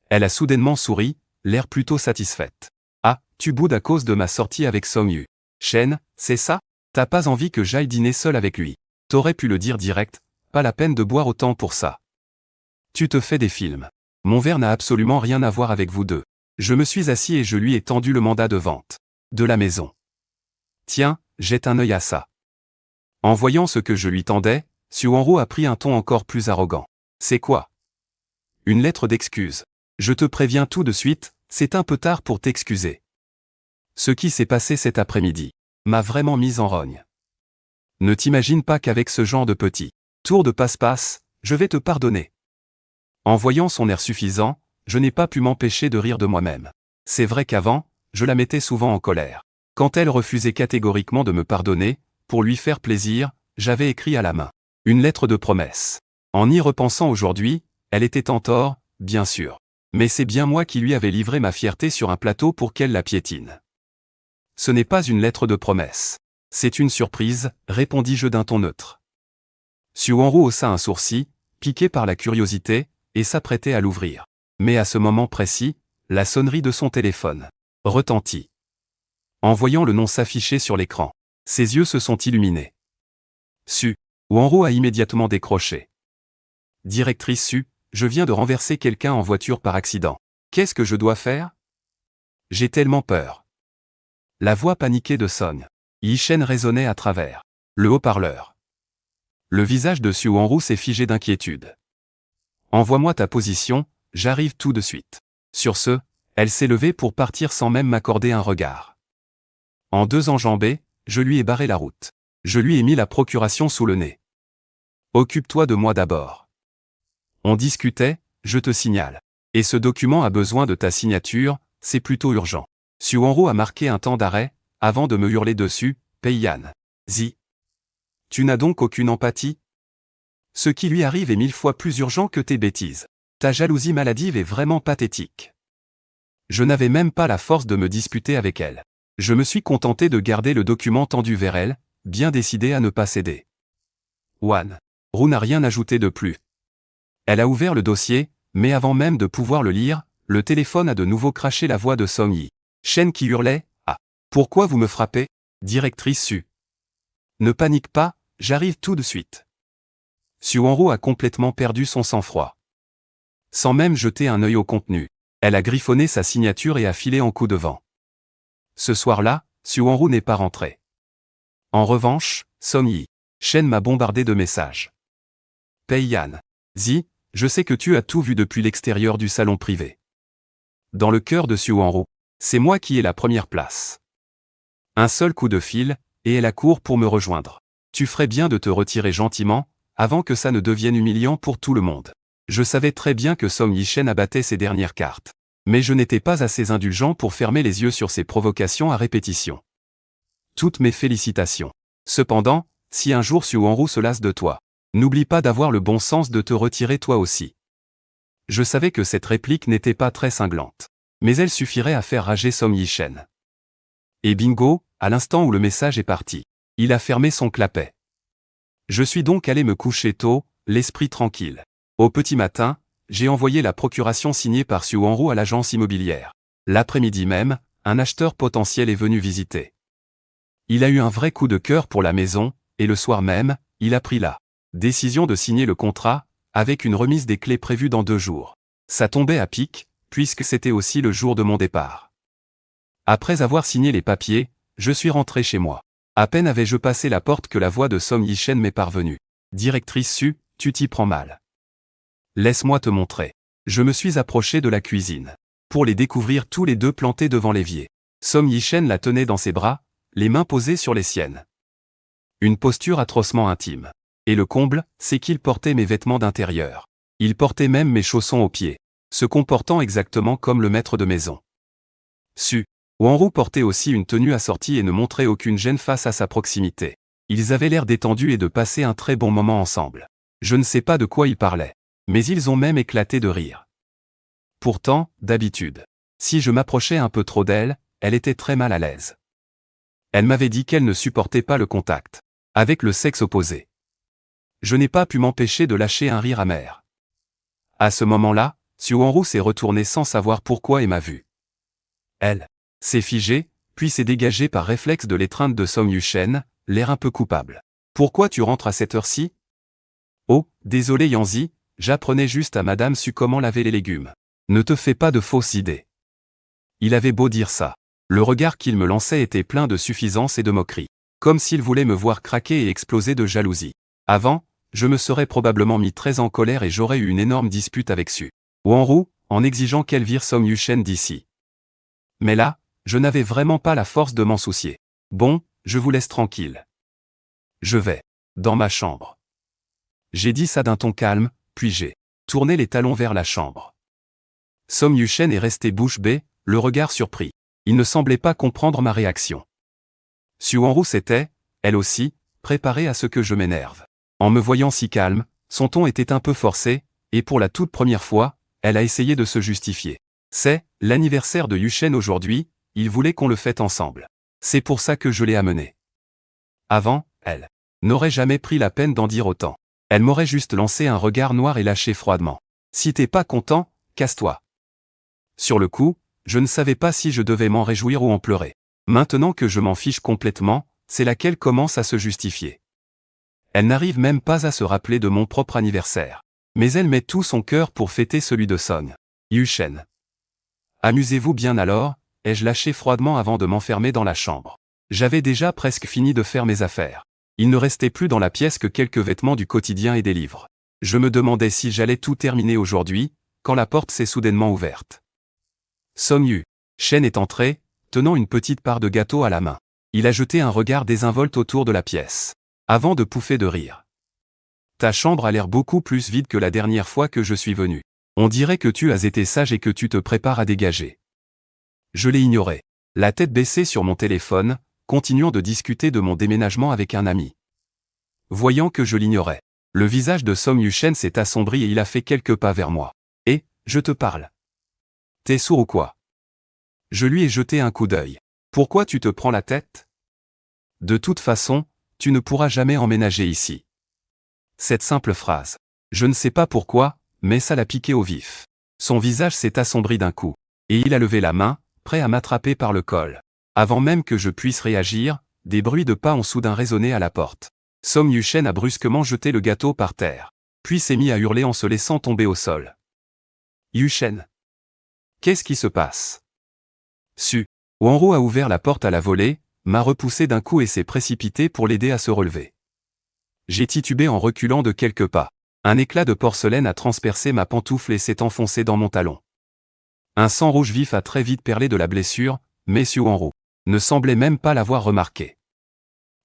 Elle a soudainement souri, l'air plutôt satisfaite. Ah, tu boudes à cause de ma sortie avec Song Yu-shen, c'est ça? T'as pas envie que j'aille dîner seul avec lui. T'aurais pu le dire direct, pas la peine de boire autant pour ça. Tu te fais des films. Mon verre n'a absolument rien à voir avec vous deux. Je me suis assis et je lui ai tendu le mandat de vente de la maison. Tiens, jette un œil à ça. En voyant ce que je lui tendais, Suanro a pris un ton encore plus arrogant. C'est quoi? Une lettre d'excuse. Je te préviens tout de suite, c'est un peu tard pour t'excuser. Ce qui s'est passé cet après-midi m'a vraiment mise en rogne. Ne t'imagine pas qu'avec ce genre de petit tour de passe-passe, je vais te pardonner. En voyant son air suffisant, je n'ai pas pu m'empêcher de rire de moi-même. C'est vrai qu'avant, je la mettais souvent en colère. Quand elle refusait catégoriquement de me pardonner, pour lui faire plaisir, j'avais écrit à la main une lettre de promesse. En y repensant aujourd'hui, elle était en tort, bien sûr. Mais c'est bien moi qui lui avais livré ma fierté sur un plateau pour qu'elle la piétine. Ce n'est pas une lettre de promesse. C'est une surprise, répondis-je d'un ton neutre. Suanro haussa un sourcil, piqué par la curiosité, et s'apprêtait à l'ouvrir. Mais à ce moment précis, la sonnerie de son téléphone retentit. En voyant le nom s'afficher sur l'écran, ses yeux se sont illuminés. Suanro a immédiatement décroché. Directrice Su, je viens de renverser quelqu'un en voiture par accident. Qu'est-ce que je dois faire? J'ai tellement peur. La voix paniquée de Song Yishen résonnait à travers le haut-parleur. Le visage de Suanro s'est figé d'inquiétude. Envoie-moi ta position, j'arrive tout de suite. Sur ce, elle s'est levée pour partir sans même m'accorder un regard. En deux enjambées, je lui ai barré la route. Je lui ai mis la procuration sous le nez. Occupe-toi de moi d'abord. On discutait, je te signale. Et ce document a besoin de ta signature, c'est plutôt urgent. Suanro a marqué un temps d'arrêt, avant de me hurler dessus, Peiyan. Zi. Tu n'as donc aucune empathie? Ce qui lui arrive est 1000 fois plus urgent que tes bêtises. Ta jalousie maladive est vraiment pathétique. Je n'avais même pas la force de me disputer avec elle. Je me suis contenté de garder le document tendu vers elle, bien décidé à ne pas céder. Wan Ru n'a rien ajouté de plus. Elle a ouvert le dossier, mais avant même de pouvoir le lire, le téléphone a de nouveau craché la voix de Song Yishen qui hurlait « Ah, pourquoi vous me frappez, directrice Su? Ne panique pas, j'arrive tout de suite. » Suanro a complètement perdu son sang-froid. Sans même jeter un œil au contenu, elle a griffonné sa signature et a filé en coup de vent. Ce soir-là, Suanro n'est pas rentré. En revanche, Song Yishen m'a bombardé de messages. Peiyan. Zi, je sais que tu as tout vu depuis l'extérieur du salon privé. Dans le cœur de Suanro, c'est moi qui ai la première place. Un seul coup de fil, et elle accourt pour me rejoindre. Tu ferais bien de te retirer gentiment, avant que ça ne devienne humiliant pour tout le monde. Je savais très bien que Song Yishen abattait ses dernières cartes. Mais je n'étais pas assez indulgent pour fermer les yeux sur ses provocations à répétition. Toutes mes félicitations. Cependant, si un jour Suanro se lasse de toi, n'oublie pas d'avoir le bon sens de te retirer toi aussi. Je savais que cette réplique n'était pas très cinglante. Mais elle suffirait à faire rager Song Yishen. Et bingo, à l'instant où le message est parti, il a fermé son clapet. Je suis donc allé me coucher tôt, l'esprit tranquille. Au petit matin, j'ai envoyé la procuration signée par Suanro à l'agence immobilière. L'après-midi même, un acheteur potentiel est venu visiter. Il a eu un vrai coup de cœur pour la maison, et le soir même, il a pris la décision de signer le contrat, avec une remise des clés prévue dans 2 jours. Ça tombait à pic, puisque c'était aussi le jour de mon départ. Après avoir signé les papiers, je suis rentré chez moi. À peine avais-je passé la porte que la voix de Song Yishen m'est parvenue. Directrice Su, tu t'y prends mal. Laisse-moi te montrer. Je me suis approché de la cuisine. Pour les découvrir tous les deux plantés devant l'évier. Song Yishen la tenait dans ses bras, les mains posées sur les siennes. Une posture atrocement intime. Et le comble, c'est qu'il portait mes vêtements d'intérieur. Il portait même mes chaussons aux pieds, se comportant exactement comme le maître de maison. Suanro portait aussi une tenue assortie et ne montrait aucune gêne face à sa proximité. Ils avaient l'air détendus et de passer un très bon moment ensemble. Je ne sais pas de quoi ils parlaient. Mais ils ont même éclaté de rire. Pourtant, d'habitude, si je m'approchais un peu trop d'elle, elle était très mal à l'aise. Elle m'avait dit qu'elle ne supportait pas le contact avec le sexe opposé. Je n'ai pas pu m'empêcher de lâcher un rire amer. À ce moment-là, Suanro s'est retourné sans savoir pourquoi et m'a vu. Elle s'est figée, puis s'est dégagée par réflexe de l'étreinte de Song Yishen, l'air un peu coupable. Pourquoi tu rentres à cette heure-ci? Oh, désolé Yanzi, j'apprenais juste à Madame Su comment laver les légumes. Ne te fais pas de fausses idées. Il avait beau dire ça. Le regard qu'il me lançait était plein de suffisance et de moquerie. Comme s'il voulait me voir craquer et exploser de jalousie. Avant, je me serais probablement mis très en colère et j'aurais eu une énorme dispute avec Su Wanru, en exigeant qu'elle vire Song Yuchen d'ici. Mais là, je n'avais vraiment pas la force de m'en soucier. Bon, je vous laisse tranquille. Je vais dans ma chambre. J'ai dit ça d'un ton calme, puis j'ai tourné les talons vers la chambre. Song Yuchen est resté bouche bée, le regard surpris. Il ne semblait pas comprendre ma réaction. Su Wanru s'était, elle aussi, préparée à ce que je m'énerve. En me voyant si calme, son ton était un peu forcé, et pour la toute première fois, elle a essayé de se justifier. C'est l'anniversaire de Yuchen aujourd'hui, il voulait qu'on le fête ensemble. C'est pour ça que je l'ai amené. Avant, elle n'aurait jamais pris la peine d'en dire autant. Elle m'aurait juste lancé un regard noir et lâché froidement. Si t'es pas content, casse-toi. Sur le coup, je ne savais pas si je devais m'en réjouir ou en pleurer. Maintenant que je m'en fiche complètement, c'est là qu'elle commence à se justifier. Elle n'arrive même pas à se rappeler de mon propre anniversaire. Mais elle met tout son cœur pour fêter celui de Song Yuchen. Amusez-vous bien alors, ai-je lâché froidement avant de m'enfermer dans la chambre. J'avais déjà presque fini de faire mes affaires. Il ne restait plus dans la pièce que quelques vêtements du quotidien et des livres. Je me demandais si j'allais tout terminer aujourd'hui, quand la porte s'est soudainement ouverte. Song Yuchen est entré, tenant une petite part de gâteau à la main. Il a jeté un regard désinvolte autour de la pièce. Avant de pouffer de rire. Ta chambre a l'air beaucoup plus vide que la dernière fois que je suis venu. On dirait que tu as été sage et que tu te prépares à dégager. Je l'ai ignoré. La tête baissée sur mon téléphone, continuant de discuter de mon déménagement avec un ami. Voyant que je l'ignorais, le visage de Song Yuchen s'est assombri et il a fait quelques pas vers moi. Et, je te parle. T'es sourd ou quoi? Je lui ai jeté un coup d'œil. Pourquoi tu te prends la tête? De toute façon, tu ne pourras jamais emménager ici. Cette simple phrase. Je ne sais pas pourquoi, mais ça l'a piqué au vif. Son visage s'est assombri d'un coup. Et il a levé la main, prêt à m'attraper par le col. Avant même que je puisse réagir, des bruits de pas ont soudain résonné à la porte. Song Yuchen a brusquement jeté le gâteau par terre. Puis s'est mis à hurler en se laissant tomber au sol. Yuchen. Qu'est-ce qui se passe? Su Wanru a ouvert la porte à la volée, m'a repoussé d'un coup et s'est précipité pour l'aider à se relever. J'ai titubé en reculant de quelques pas. Un éclat de porcelaine a transpercé ma pantoufle et s'est enfoncé dans mon talon. Un sang rouge vif a très vite perlé de la blessure, mais Su Wanru ne semblait même pas l'avoir remarqué.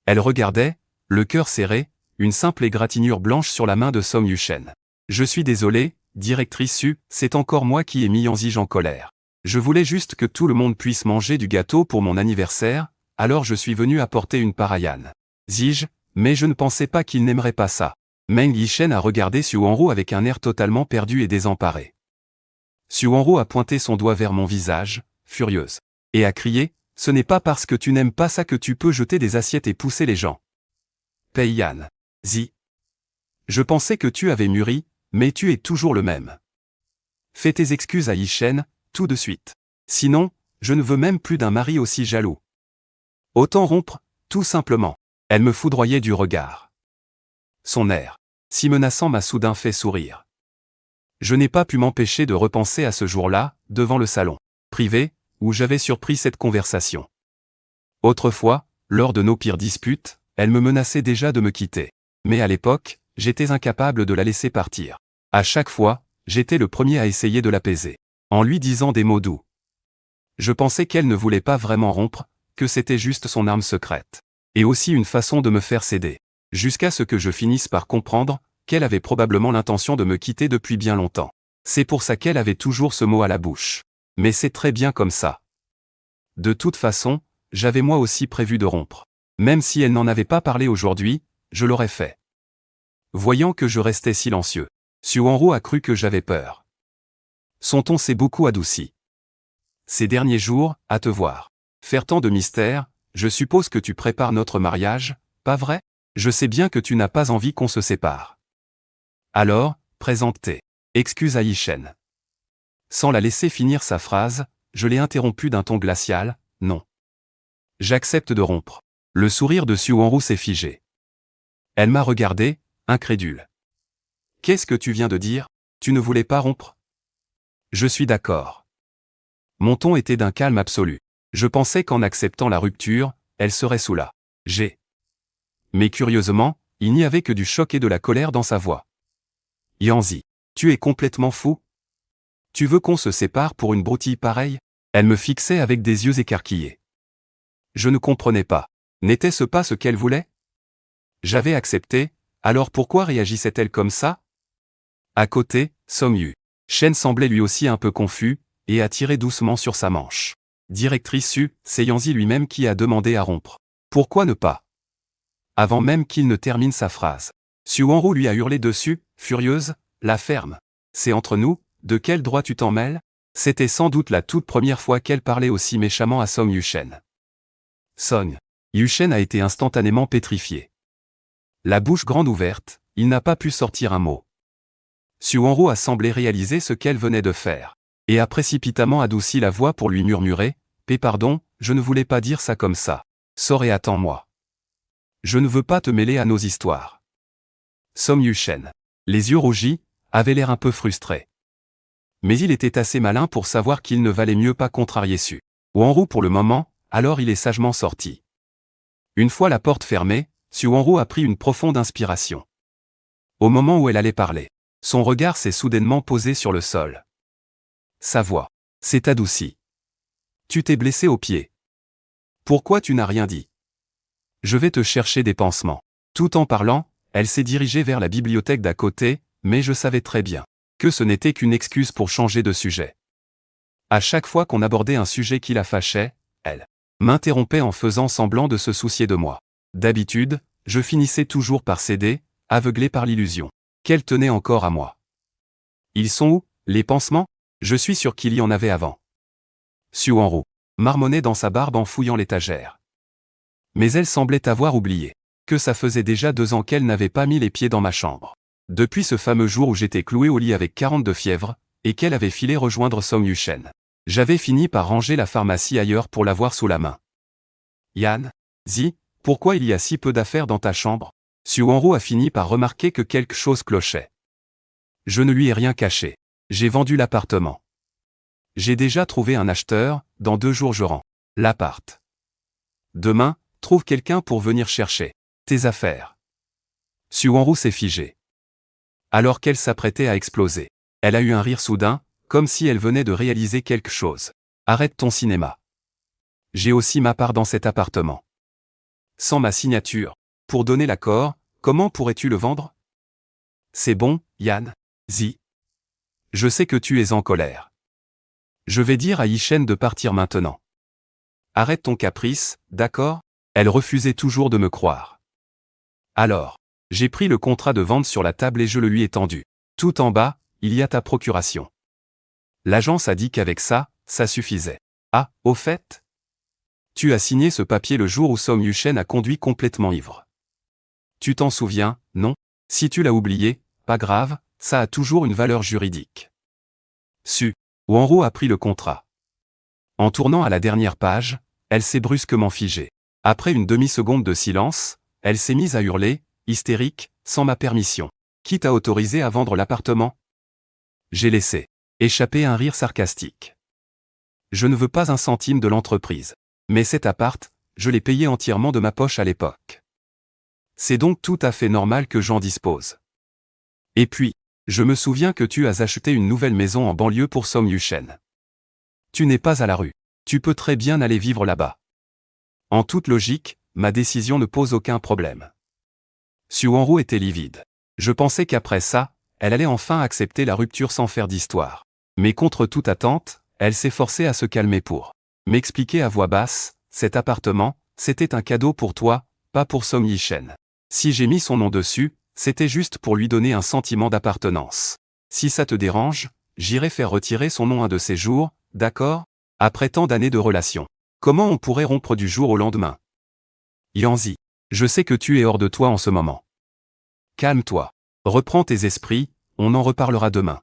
Elle regardait, le cœur serré, une simple égratignure blanche sur la main de Song Yuchen. Je suis désolé, directrice Su, c'est encore moi qui ai mis Yanzige en colère. Je voulais juste que tout le monde puisse manger du gâteau pour mon anniversaire, alors je suis venu apporter une part à Yan Zige, mais je ne pensais pas qu'il n'aimerait pas ça. Meng Yishen a regardé Su Wanru avec un air totalement perdu et désemparé. Su Wanru a pointé son doigt vers mon visage, furieuse, et a crié, « Ce n'est pas parce que tu n'aimes pas ça que tu peux jeter des assiettes et pousser les gens. » Paye Yan Zi. Je pensais que tu avais mûri, mais tu es toujours le même. Fais tes excuses à Yishen, tout de suite. Sinon, je ne veux même plus d'un mari aussi jaloux. Autant rompre, tout simplement. Elle me foudroyait du regard. Son air, si menaçant, m'a soudain fait sourire. Je n'ai pas pu m'empêcher de repenser à ce jour-là, devant le salon privé, où j'avais surpris cette conversation. Autrefois, lors de nos pires disputes, elle me menaçait déjà de me quitter. Mais à l'époque, j'étais incapable de la laisser partir. À chaque fois, j'étais le premier à essayer de l'apaiser, en lui disant des mots doux. Je pensais qu'elle ne voulait pas vraiment rompre, que c'était juste son arme secrète. Et aussi une façon de me faire céder. Jusqu'à ce que je finisse par comprendre qu'elle avait probablement l'intention de me quitter depuis bien longtemps. C'est pour ça qu'elle avait toujours ce mot à la bouche. Mais c'est très bien comme ça. De toute façon, j'avais moi aussi prévu de rompre. Même si elle n'en avait pas parlé aujourd'hui, je l'aurais fait. Voyant que je restais silencieux, Su Wanru a cru que j'avais peur. Son ton s'est beaucoup adouci. Ces derniers jours, à te voir faire tant de mystères, je suppose que tu prépares notre mariage, pas vrai? Je sais bien que tu n'as pas envie qu'on se sépare. Alors, présente tes excuses à Yishen. Sans la laisser finir sa phrase, je l'ai interrompue d'un ton glacial, non. J'accepte de rompre. Le sourire de Su Wanru s'est figé. Elle m'a regardé, incrédule. Qu'est-ce que tu viens de dire? Tu ne voulais pas rompre? Je suis d'accord. Mon ton était d'un calme absolu. Je pensais qu'en acceptant la rupture, elle serait soulagée. Mais curieusement, il n'y avait que du choc et de la colère dans sa voix. Yanzi, tu es complètement fou? Tu veux qu'on se sépare pour une broutille pareille? Elle me fixait avec des yeux écarquillés. Je ne comprenais pas. N'était-ce pas ce qu'elle voulait? J'avais accepté, alors pourquoi réagissait-elle comme ça? À côté, Song Shen semblait lui aussi un peu confus, et a tiré doucement sur sa manche. Directrice Su, c'est Yanzi lui-même qui a demandé à rompre. Pourquoi ne pas? Avant même qu'il ne termine sa phrase. Su Wanru lui a hurlé dessus, furieuse, la ferme. C'est entre nous, de quel droit tu t'en mêles? C'était sans doute la toute première fois qu'elle parlait aussi méchamment à Song Yushen. Song Yushen a été instantanément pétrifié. La bouche grande ouverte, il n'a pas pu sortir un mot. Su Wanru a semblé réaliser ce qu'elle venait de faire, et a précipitamment adouci la voix pour lui murmurer « Pardon, je ne voulais pas dire ça comme ça. Sors et attends-moi. Je ne veux pas te mêler à nos histoires. » Song Yushen, les yeux rougis, avait l'air un peu frustré. Mais il était assez malin pour savoir qu'il ne valait mieux pas contrarier Su Wanru pour le moment, alors il est sagement sorti. Une fois la porte fermée, Su Wanru a pris une profonde inspiration. Au moment où elle allait parler, son regard s'est soudainement posé sur le sol. Sa voix s'est adoucie. Tu t'es blessé au pied. Pourquoi tu n'as rien dit? Je vais te chercher des pansements. Tout en parlant, elle s'est dirigée vers la bibliothèque d'à côté, mais je savais très bien que ce n'était qu'une excuse pour changer de sujet. À chaque fois qu'on abordait un sujet qui la fâchait, elle m'interrompait en faisant semblant de se soucier de moi. D'habitude, je finissais toujours par céder, aveuglé par l'illusion qu'elle tenait encore à moi. Ils sont où, les pansements? Je suis sûr qu'il y en avait avant. Su Wanru marmonnait dans sa barbe en fouillant l'étagère. Mais elle semblait avoir oublié que ça faisait déjà 2 ans qu'elle n'avait pas mis les pieds dans ma chambre. Depuis ce fameux jour où j'étais cloué au lit avec 40 de fièvre, et qu'elle avait filé rejoindre Song Yushen. J'avais fini par ranger la pharmacie ailleurs pour l'avoir sous la main. Yan, Zi, pourquoi il y a si peu d'affaires dans ta chambre? Su Wanru a fini par remarquer que quelque chose clochait. Je ne lui ai rien caché. J'ai vendu l'appartement. J'ai déjà trouvé un acheteur, dans 2 jours je rends l'appart. Demain, trouve quelqu'un pour venir chercher tes affaires. Su Wanru s'est figée. Alors qu'elle s'apprêtait à exploser, elle a eu un rire soudain, comme si elle venait de réaliser quelque chose. Arrête ton cinéma. J'ai aussi ma part dans cet appartement. Sans ma signature, pour donner l'accord, comment pourrais-tu le vendre? C'est bon, Yan, Zi. Je sais que tu es en colère. Je vais dire à Yishen de partir maintenant. Arrête ton caprice, d'accord? Elle refusait toujours de me croire. Alors, j'ai pris le contrat de vente sur la table et je le lui ai tendu. Tout en bas, il y a ta procuration. L'agence a dit qu'avec ça, ça suffisait. Ah, au fait? Tu as signé ce papier le jour où Song Yushen a conduit complètement ivre. Tu t'en souviens, non? Si tu l'as oublié, pas grave, ça a toujours une valeur juridique. Su Wanru a pris le contrat. En tournant à la dernière page, elle s'est brusquement figée. Après une demi-seconde de silence, elle s'est mise à hurler, hystérique, sans ma permission. Qui t'a autorisé à vendre l'appartement? J'ai laissé échapper un rire sarcastique. Je ne veux pas un centime de l'entreprise. Mais cet appart, je l'ai payé entièrement de ma poche à l'époque. C'est donc tout à fait normal que j'en dispose. Et puis, je me souviens que tu as acheté une nouvelle maison en banlieue pour Song Yushen. Tu n'es pas à la rue. Tu peux très bien aller vivre là-bas. En toute logique, ma décision ne pose aucun problème. Su Wanru était livide. Je pensais qu'après ça, elle allait enfin accepter la rupture sans faire d'histoire. Mais contre toute attente, elle s'est forcée à se calmer pour m'expliquer à voix basse, cet appartement, c'était un cadeau pour toi, pas pour Song Yishen. Si j'ai mis son nom dessus, c'était juste pour lui donner un sentiment d'appartenance. Si ça te dérange, j'irai faire retirer son nom un de ces jours, d'accord? Après tant d'années de relation. Comment on pourrait rompre du jour au lendemain? Yanzi, je sais que tu es hors de toi en ce moment. Calme-toi. Reprends tes esprits, on en reparlera demain.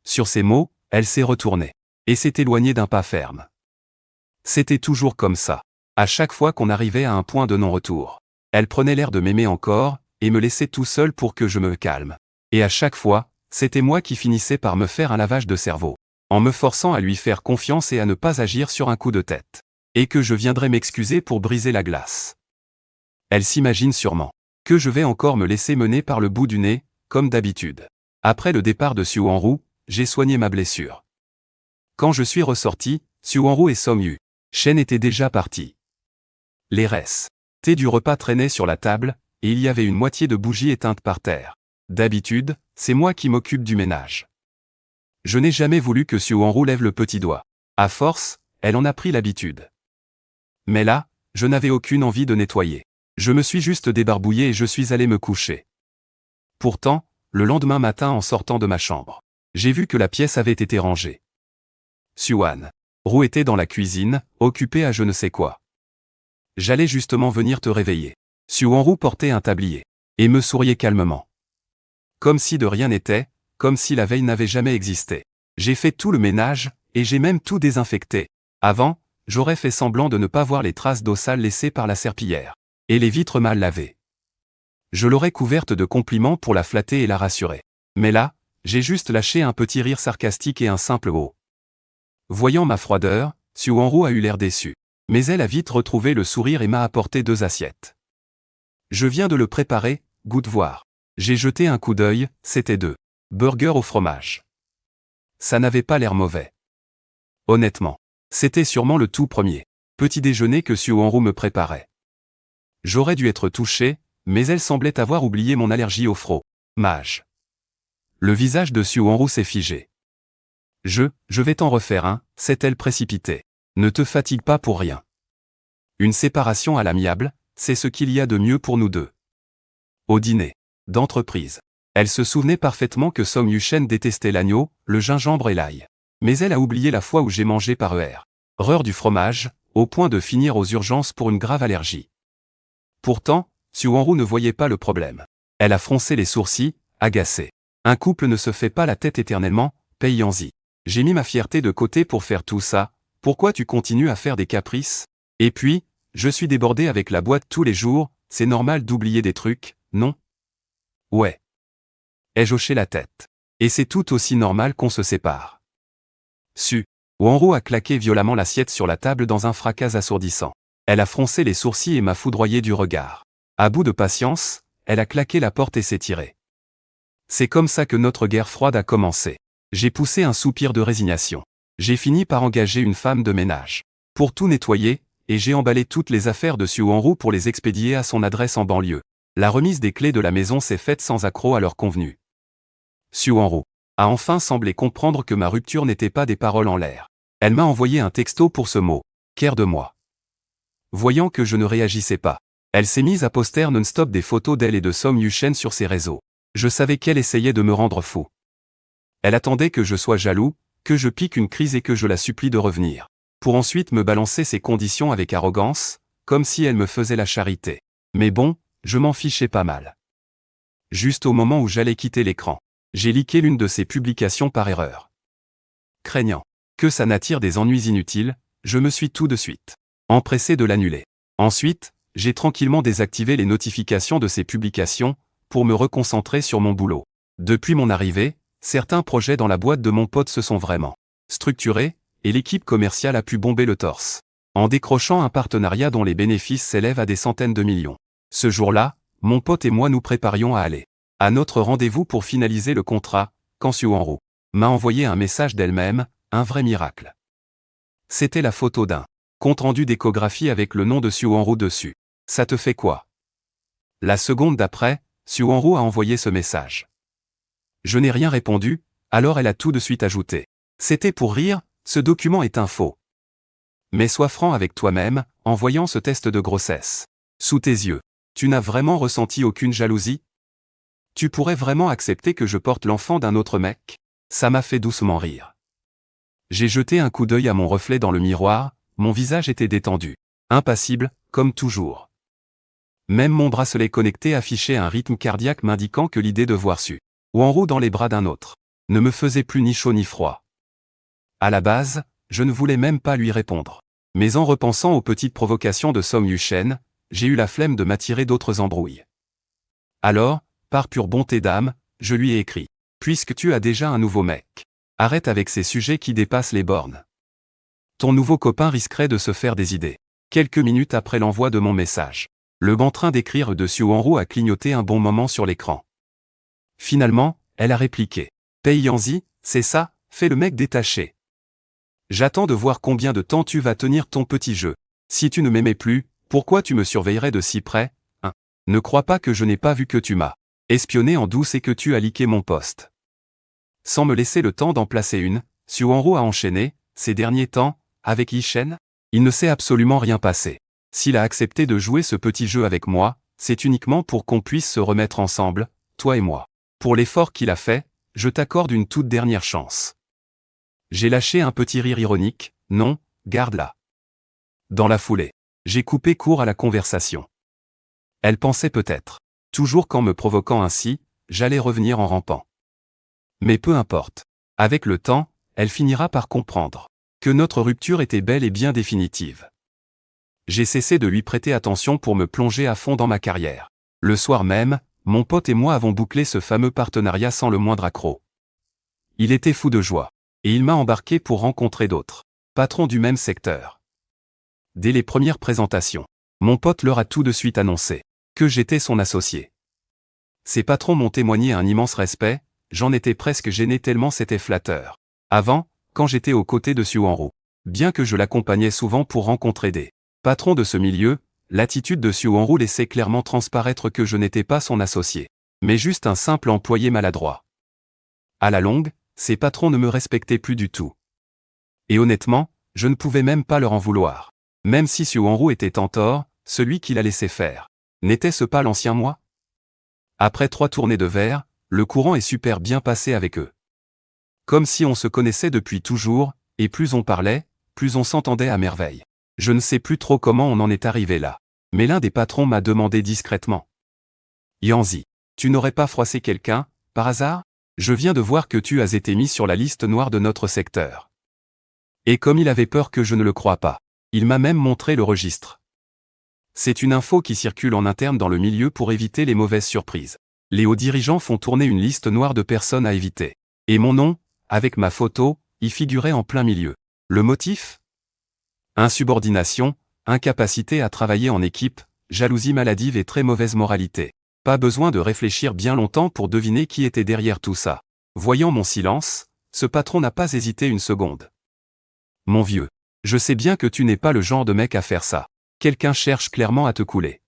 Sur ces mots, elle s'est retournée et s'est éloignée d'un pas ferme. C'était toujours comme ça. À chaque fois qu'on arrivait à un point de non-retour, elle prenait l'air de m'aimer encore, et me laissait tout seul pour que je me calme. Et à chaque fois, c'était moi qui finissais par me faire un lavage de cerveau, en me forçant à lui faire confiance et à ne pas agir sur un coup de tête. Et que je viendrais m'excuser pour briser la glace. Elle s'imagine sûrement que je vais encore me laisser mener par le bout du nez, comme d'habitude. Après le départ de Suwon-Ru, j'ai soigné ma blessure. Quand je suis ressorti, Suwon-Ru et Som-yu Shen étaient déjà partis. Les restes du repas traînaient sur la table, et il y avait une moitié de bougies éteintes par terre. D'habitude, c'est moi qui m'occupe du ménage. Je n'ai jamais voulu que Suwon-Ru lève le petit doigt. À force, elle en a pris l'habitude. Mais là, je n'avais aucune envie de nettoyer. Je me suis juste débarbouillé et je suis allé me coucher. Pourtant, le lendemain matin en sortant de ma chambre, j'ai vu que la pièce avait été rangée. Suwon-Ru était dans la cuisine, occupée à je ne sais quoi. J'allais justement venir te réveiller. Suwon-Ru portait un tablier et me souriait calmement. Comme si de rien n'était, comme si la veille n'avait jamais existé. J'ai fait tout le ménage, et j'ai même tout désinfecté. Avant, j'aurais fait semblant de ne pas voir les traces d'eau sale laissées par la serpillière. Et les vitres mal lavées. Je l'aurais couverte de compliments pour la flatter et la rassurer. Mais là, j'ai juste lâché un petit rire sarcastique et un simple oh. Voyant ma froideur, Suwon-Ru a eu l'air déçu. Mais elle a vite retrouvé le sourire et m'a apporté 2 assiettes. Je viens de le préparer, goûte voir. J'ai jeté un coup d'œil, c'était 2 burgers au fromage. Ça n'avait pas l'air mauvais. Honnêtement, c'était sûrement le tout premier petit déjeuner que Suwon-Ru me préparait. J'aurais dû être touché, mais elle semblait avoir oublié mon allergie au fromage. Le visage de Suwon-Ru s'est figé. Je vais t'en refaire un, s'est-elle précipitée. Ne te fatigue pas pour rien. Une séparation à l'amiable, c'est ce qu'il y a de mieux pour nous deux. Au dîner d'entreprise, elle se souvenait parfaitement que Som-yu Shen détestait l'agneau, le gingembre et l'ail. Mais elle a oublié la fois où j'ai mangé par erreur du fromage, au point de finir aux urgences pour une grave allergie. Pourtant, Suwon-Ru ne voyait pas le problème. Elle a froncé les sourcils, agacée. Un couple ne se fait pas la tête éternellement, payons-y. J'ai mis ma fierté de côté pour faire tout ça, pourquoi tu continues à faire des caprices? Et puis, je suis débordé avec la boîte tous les jours, c'est normal d'oublier des trucs, non? Ouais. Ai-je hoché la tête. Et c'est tout aussi normal qu'on se sépare. Suwon-Ru a claqué violemment l'assiette sur la table dans un fracas assourdissant. Elle a froncé les sourcils et m'a foudroyé du regard. À bout de patience, elle a claqué la porte et s'est tirée. C'est comme ça que notre guerre froide a commencé. J'ai poussé un soupir de résignation. J'ai fini par engager une femme de ménage pour tout nettoyer, et j'ai emballé toutes les affaires de Suwon-Ru pour les expédier à son adresse en banlieue. La remise des clés de la maison s'est faite sans accroc à leur convenu. Suwon-Ru a enfin semblé comprendre que ma rupture n'était pas des paroles en l'air. Elle m'a envoyé un texto pour ce mot. Care de moi. Voyant que je ne réagissais pas, elle s'est mise à poster non-stop des photos d'elle et de Som-yu Shen sur ses réseaux. Je savais qu'elle essayait de me rendre fou. Elle attendait que je sois jaloux, que je pique une crise et que je la supplie de revenir. Pour ensuite me balancer ses conditions avec arrogance, comme si elle me faisait la charité. Mais bon, je m'en fichais pas mal. Juste au moment où j'allais quitter l'écran, j'ai liké l'une de ses publications par erreur. Craignant que ça n'attire des ennuis inutiles, je me suis tout de suite empressé de l'annuler. Ensuite, j'ai tranquillement désactivé les notifications de ses publications, pour me reconcentrer sur mon boulot. Depuis mon arrivée, certains projets dans la boîte de mon pote se sont vraiment structurés, et l'équipe commerciale a pu bomber le torse, en décrochant un partenariat dont les bénéfices s'élèvent à des centaines de millions. Ce jour-là, mon pote et moi nous préparions à aller à notre rendez-vous pour finaliser le contrat, quand Suwon-Ru m'a envoyé un message d'elle-même, un vrai miracle. C'était la photo d'un compte-rendu d'échographie avec le nom de Suwon-Ru dessus. Ça te fait quoi? La seconde d'après, Suwon-Ru a envoyé ce message. Je n'ai rien répondu, alors elle a tout de suite ajouté. C'était pour rire, ce document est un faux. Mais sois franc avec toi-même, en voyant ce test de grossesse. Sous tes yeux, tu n'as vraiment ressenti aucune jalousie? Tu pourrais vraiment accepter que je porte l'enfant d'un autre mec? Ça m'a fait doucement rire. J'ai jeté un coup d'œil à mon reflet dans le miroir, mon visage était détendu. Impassible, comme toujours. Même mon bracelet connecté affichait un rythme cardiaque m'indiquant que l'idée de voir Suwon-Ru dans les bras d'un autre ne me faisait plus ni chaud ni froid. À la base, je ne voulais même pas lui répondre. Mais en repensant aux petites provocations de Som-yu Shen, j'ai eu la flemme de m'attirer d'autres embrouilles. Alors, par pure bonté d'âme, je lui ai écrit. Puisque tu as déjà un nouveau mec. Arrête avec ces sujets qui dépassent les bornes. Ton nouveau copain risquerait de se faire des idées. Quelques minutes après l'envoi de mon message, le bon train d'écrire de Suwanro a clignoté un bon moment sur l'écran. Finalement, elle a répliqué. Pei Yanzi, c'est ça, fais le mec détaché. J'attends de voir combien de temps tu vas tenir ton petit jeu. Si tu ne m'aimais plus, pourquoi tu me surveillerais de si près, hein? Ne crois pas que je n'ai pas vu que tu m'as espionné en douce et que tu as leaké mon post. Sans me laisser le temps d'en placer une, Suwanro a enchaîné, ces derniers temps, avec Yishen, il ne s'est absolument rien passé. S'il a accepté de jouer ce petit jeu avec moi, c'est uniquement pour qu'on puisse se remettre ensemble, toi et moi. Pour l'effort qu'il a fait, je t'accorde une toute dernière chance. J'ai lâché un petit rire ironique, non, garde-la. Dans la foulée, j'ai coupé court à la conversation. Elle pensait peut-être, toujours qu'en me provoquant ainsi, j'allais revenir en rampant. Mais peu importe. Avec le temps, elle finira par comprendre que notre rupture était bel et bien définitive. J'ai cessé de lui prêter attention pour me plonger à fond dans ma carrière. Le soir même, mon pote et moi avons bouclé ce fameux partenariat sans le moindre accroc. Il était fou de joie, et il m'a embarqué pour rencontrer d'autres patrons du même secteur. Dès les premières présentations, mon pote leur a tout de suite annoncé que j'étais son associé. Ces patrons m'ont témoigné un immense respect, j'en étais presque gêné tellement c'était flatteur. Avant, quand j'étais aux côtés de Suwanro, bien que je l'accompagnais souvent pour rencontrer des patrons de ce milieu, l'attitude de Suwanro laissait clairement transparaître que je n'étais pas son associé, mais juste un simple employé maladroit. À la longue, ces patrons ne me respectaient plus du tout. Et honnêtement, je ne pouvais même pas leur en vouloir. Même si Suwanro était en tort, celui qui l'a laissé faire. N'était-ce pas l'ancien moi? Après 3 tournées de verre, le courant est super bien passé avec eux. Comme si on se connaissait depuis toujours, et plus on parlait, plus on s'entendait à merveille. Je ne sais plus trop comment on en est arrivé là. Mais l'un des patrons m'a demandé discrètement. Yanzi, tu n'aurais pas froissé quelqu'un, par hasard? Je viens de voir que tu as été mis sur la liste noire de notre secteur. Et comme il avait peur que je ne le croie pas, il m'a même montré le registre. C'est une info qui circule en interne dans le milieu pour éviter les mauvaises surprises. Les hauts dirigeants font tourner une liste noire de personnes à éviter. Et mon nom, avec ma photo, y figurait en plein milieu. Le motif? Insubordination, incapacité à travailler en équipe, jalousie maladive et très mauvaise moralité. Pas besoin de réfléchir bien longtemps pour deviner qui était derrière tout ça. Voyant mon silence, ce patron n'a pas hésité une seconde. Mon vieux, je sais bien que tu n'es pas le genre de mec à faire ça. Quelqu'un cherche clairement à te couler.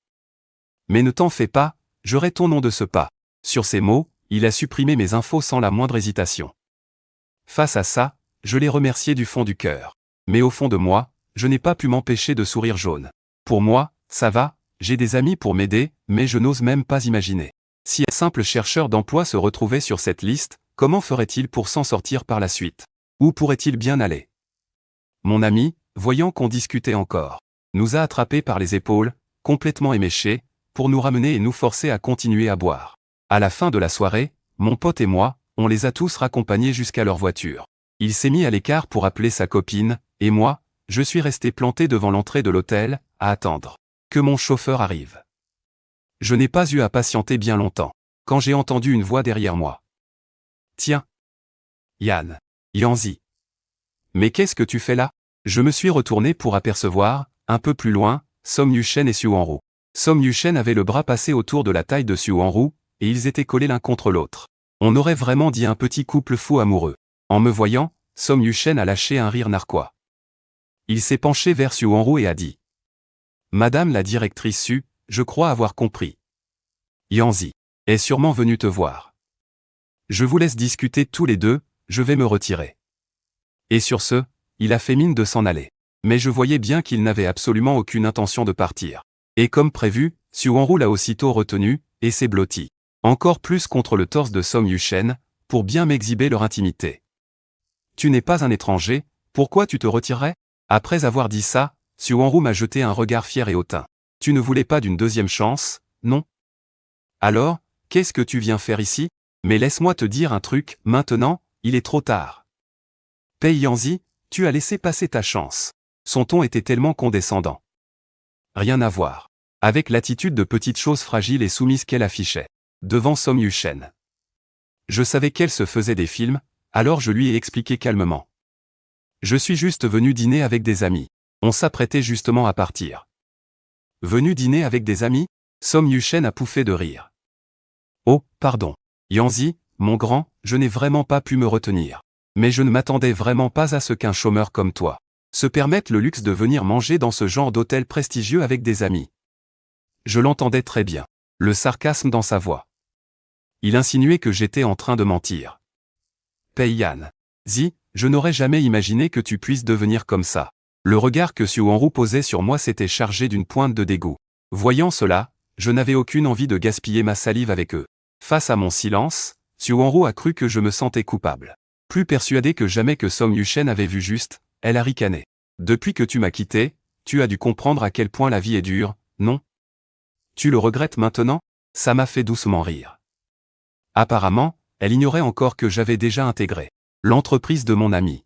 Mais ne t'en fais pas, j'aurai ton nom de ce pas. Sur ces mots, il a supprimé mes infos sans la moindre hésitation. Face à ça, je l'ai remercié du fond du cœur. Mais au fond de moi, je n'ai pas pu m'empêcher de sourire jaune. Pour moi, ça va, j'ai des amis pour m'aider, mais je n'ose même pas imaginer. Si un simple chercheur d'emploi se retrouvait sur cette liste, comment ferait-il pour s'en sortir par la suite? Où pourrait-il bien aller? Mon ami, voyant qu'on discutait encore, nous a attrapés par les épaules, complètement éméchés, pour nous ramener et nous forcer à continuer à boire. À la fin de la soirée, mon pote et moi, on les a tous raccompagnés jusqu'à leur voiture. Il s'est mis à l'écart pour appeler sa copine, et moi, je suis resté planté devant l'entrée de l'hôtel, à attendre que mon chauffeur arrive. Je n'ai pas eu à patienter bien longtemps, quand j'ai entendu une voix derrière moi. Tiens. Yann. Yanzi. Mais qu'est-ce que tu fais là? Je me suis retourné pour apercevoir, un peu plus loin, Som Yushen et Suwanro. Som Yushen avait le bras passé autour de la taille de Suwanro, et ils étaient collés l'un contre l'autre. On aurait vraiment dit un petit couple fou amoureux. En me voyant, Som Yushen a lâché un rire narquois. Il s'est penché vers Suwanro et a dit. Madame la directrice Su, je crois avoir compris. Yanzi est sûrement venu te voir. Je vous laisse discuter tous les deux, je vais me retirer. Et sur ce, il a fait mine de s'en aller. Mais je voyais bien qu'il n'avait absolument aucune intention de partir. Et comme prévu, Suwanro l'a aussitôt retenu, et s'est blotti. Encore plus contre le torse de Som Yushen, pour bien m'exhiber leur intimité. Tu n'es pas un étranger, pourquoi tu te retirerais? Après avoir dit ça, Suwanro m'a jeté un regard fier et hautain. Tu ne voulais pas d'une deuxième chance, non? Alors, qu'est-ce que tu viens faire ici? Mais laisse-moi te dire un truc, maintenant, il est trop tard. Pei Yanzi, tu as laissé passer ta chance. Son ton était tellement condescendant. Rien à voir avec l'attitude de petite chose fragile et soumise qu'elle affichait devant Som Yushen. Je savais qu'elle se faisait des films, alors je lui ai expliqué calmement. Je suis juste venu dîner avec des amis. On s'apprêtait justement à partir. Venu dîner avec des amis? Som Yuchen a pouffé de rire. Oh, pardon. Yanzi, mon grand, je n'ai vraiment pas pu me retenir. Mais je ne m'attendais vraiment pas à ce qu'un chômeur comme toi se permette le luxe de venir manger dans ce genre d'hôtel prestigieux avec des amis. Je l'entendais très bien. Le sarcasme dans sa voix. Il insinuait que j'étais en train de mentir. Pei Yan. Zi, je n'aurais jamais imaginé que tu puisses devenir comme ça. Le regard que Xu Hanru posait sur moi s'était chargé d'une pointe de dégoût. Voyant cela, je n'avais aucune envie de gaspiller ma salive avec eux. Face à mon silence, Xu Hanru a cru que je me sentais coupable. Plus persuadé que jamais que Som Yuchen avait vu juste, elle a ricané. Depuis que tu m'as quitté, tu as dû comprendre à quel point la vie est dure, non? Tu le regrettes maintenant? Ça m'a fait doucement rire. Apparemment, elle ignorait encore que j'avais déjà intégré l'entreprise de mon ami.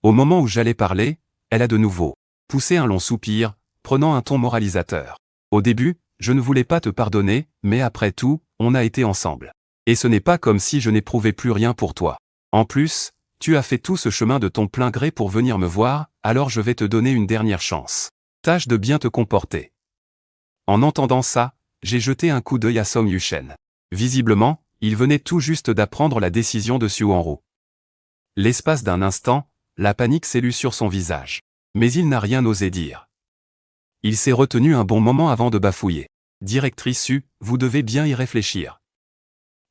Au moment où j'allais parler, elle a de nouveau poussé un long soupir, prenant un ton moralisateur. Au début, je ne voulais pas te pardonner, mais après tout, on a été ensemble. Et ce n'est pas comme si je n'éprouvais plus rien pour toi. En plus, tu as fait tout ce chemin de ton plein gré pour venir me voir, alors je vais te donner une dernière chance. Tâche de bien te comporter. En entendant ça, j'ai jeté un coup d'œil à Som Yuchen. Visiblement, il venait tout juste d'apprendre la décision de Xu Hanru. L'espace d'un instant, la panique s'élut sur son visage. Mais il n'a rien osé dire. Il s'est retenu un bon moment avant de bafouiller. Directrice Xu, vous devez bien y réfléchir.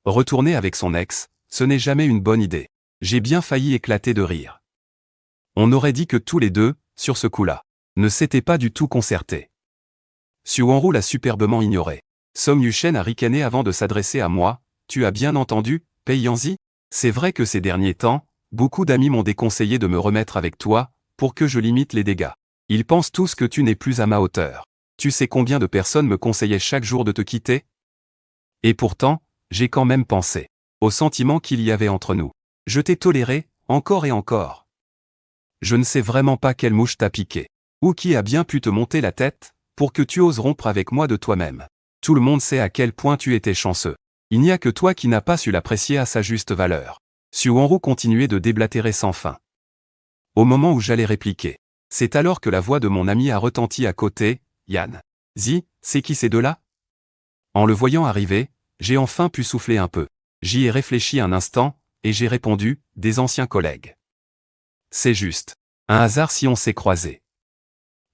Retourner avec son ex, ce n'est jamais une bonne idée. J'ai bien failli éclater de rire. On aurait dit que tous les deux, sur ce coup-là, ne s'étaient pas du tout concertés. Xu Hanru l'a superbement ignoré. Som Yuchen a ricané avant de s'adresser à moi. Tu as bien entendu, Pei Yanzi? C'est vrai que ces derniers temps, beaucoup d'amis m'ont déconseillé de me remettre avec toi, pour que je limite les dégâts. Ils pensent tous que tu n'es plus à ma hauteur. Tu sais combien de personnes me conseillaient chaque jour de te quitter? Et pourtant, j'ai quand même pensé au sentiment qu'il y avait entre nous. Je t'ai toléré, encore et encore. Je ne sais vraiment pas quelle mouche t'a piqué, ou qui a bien pu te monter la tête, pour que tu oses rompre avec moi de toi-même. Tout le monde sait à quel point tu étais chanceux. Il n'y a que toi qui n'as pas su l'apprécier à sa juste valeur. Xu Hanru continuait de déblatérer sans fin. Au moment où j'allais répliquer, c'est alors que la voix de mon ami a retenti à côté. Yan. Zi, c'est qui ces deux-là? En le voyant arriver, j'ai enfin pu souffler un peu. J'y ai réfléchi un instant, et j'ai répondu, des anciens collègues. C'est juste un hasard si on s'est croisés.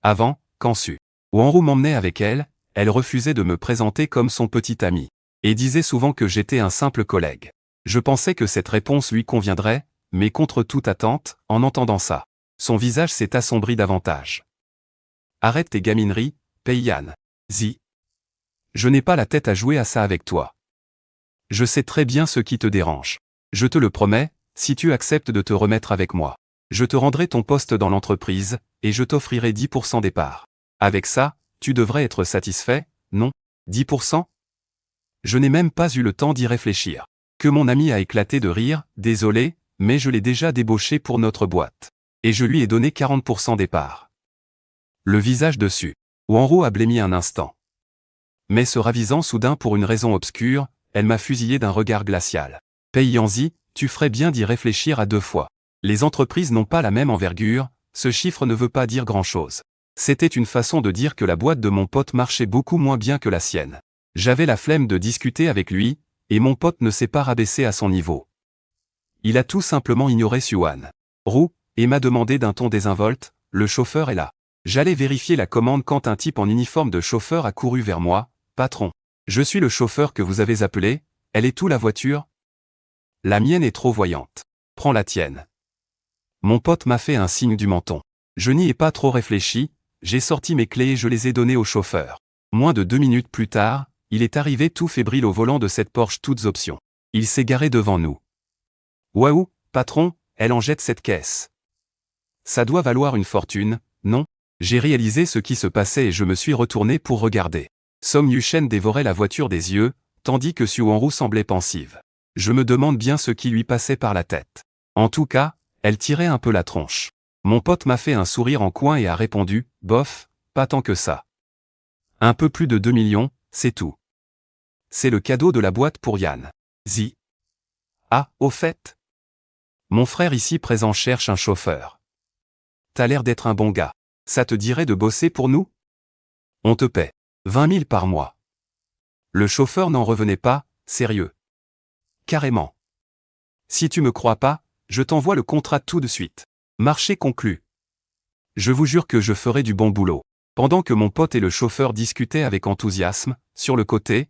Avant, quand Xu Hanru m'emmenait avec elle, elle refusait de me présenter comme son petit ami, et disait souvent que j'étais un simple collègue. Je pensais que cette réponse lui conviendrait, mais contre toute attente, en entendant ça, son visage s'est assombri davantage. Arrête tes gamineries, Pei Yan. Zi. Je n'ai pas la tête à jouer à ça avec toi. Je sais très bien ce qui te dérange. Je te le promets, si tu acceptes de te remettre avec moi, je te rendrai ton poste dans l'entreprise, et je t'offrirai 10% des parts. Avec ça, tu devrais être satisfait, non? 10%? Je n'ai même pas eu le temps d'y réfléchir. Que mon ami a éclaté de rire, désolé, mais je l'ai déjà débauché pour notre boîte. Et je lui ai donné 40% des parts. Le visage dessus. Hanru a blêmi un instant. Mais se ravisant soudain pour une raison obscure, elle m'a fusillé d'un regard glacial. Pei Yanzi, tu ferais bien d'y réfléchir à deux fois. Les entreprises n'ont pas la même envergure, ce chiffre ne veut pas dire grand-chose. C'était une façon de dire que la boîte de mon pote marchait beaucoup moins bien que la sienne. J'avais la flemme de discuter avec lui, et mon pote ne s'est pas rabaissé à son niveau. Il a tout simplement ignoré Xu Hanru, et m'a demandé d'un ton désinvolte, le chauffeur est là. J'allais vérifier la commande quand un type en uniforme de chauffeur a couru vers moi. Patron, je suis le chauffeur que vous avez appelé, elle est où la voiture? La mienne est trop voyante. Prends la tienne. Mon pote m'a fait un signe du menton. Je n'y ai pas trop réfléchi, j'ai sorti mes clés et je les ai données au chauffeur. Moins de 2 minutes plus tard, il est arrivé tout fébrile au volant de cette Porsche toutes options. Il s'est garé devant nous. Waouh, patron, elle en jette cette caisse. Ça doit valoir une fortune, non? J'ai réalisé ce qui se passait et je me suis retourné pour regarder. Som Yuchen dévorait la voiture des yeux, tandis que Xu Hanru semblait pensive. Je me demande bien ce qui lui passait par la tête. En tout cas, elle tirait un peu la tronche. Mon pote m'a fait un sourire en coin et a répondu, bof, pas tant que ça. Un peu plus de 2 millions, c'est tout. C'est le cadeau de la boîte pour Yan. Zi. Ah, au fait. Mon frère ici présent cherche un chauffeur. T'as l'air d'être un bon gars. Ça te dirait de bosser pour nous? On te paie 20 000 par mois. Le chauffeur n'en revenait pas, sérieux. Carrément. Si tu me crois pas, je t'envoie le contrat tout de suite. Marché conclu. Je vous jure que je ferai du bon boulot. Pendant que mon pote et le chauffeur discutaient avec enthousiasme, sur le côté,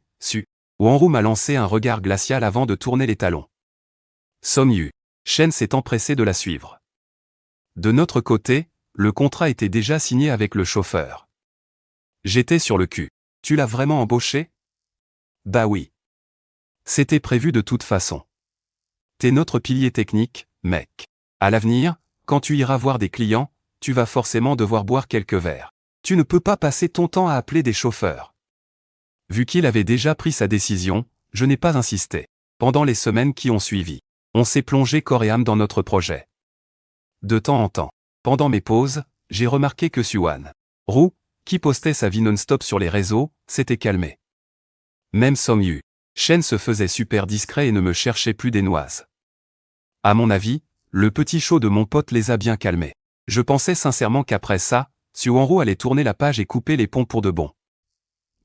Wanru m'a lancé un regard glacial avant de tourner les talons. Somyu. Shen s'est empressé de la suivre. De notre côté, le contrat était déjà signé avec le chauffeur. J'étais sur le cul. Tu l'as vraiment embauché? Bah oui. C'était prévu de toute façon. T'es notre pilier technique, mec. À l'avenir, quand tu iras voir des clients, tu vas forcément devoir boire quelques verres. Tu ne peux pas passer ton temps à appeler des chauffeurs. Vu qu'il avait déjà pris sa décision, je n'ai pas insisté. Pendant les semaines qui ont suivi, on s'est plongé corps et âme dans notre projet. De temps en temps, pendant mes pauses, j'ai remarqué que Wanru, qui postait sa vie non-stop sur les réseaux, s'était calmé. Même Somyu, Shen se faisait super discret et ne me cherchait plus des noises. À mon avis, le petit show de mon pote les a bien calmés. Je pensais sincèrement qu'après ça, Wanru allait tourner la page et couper les ponts pour de bon.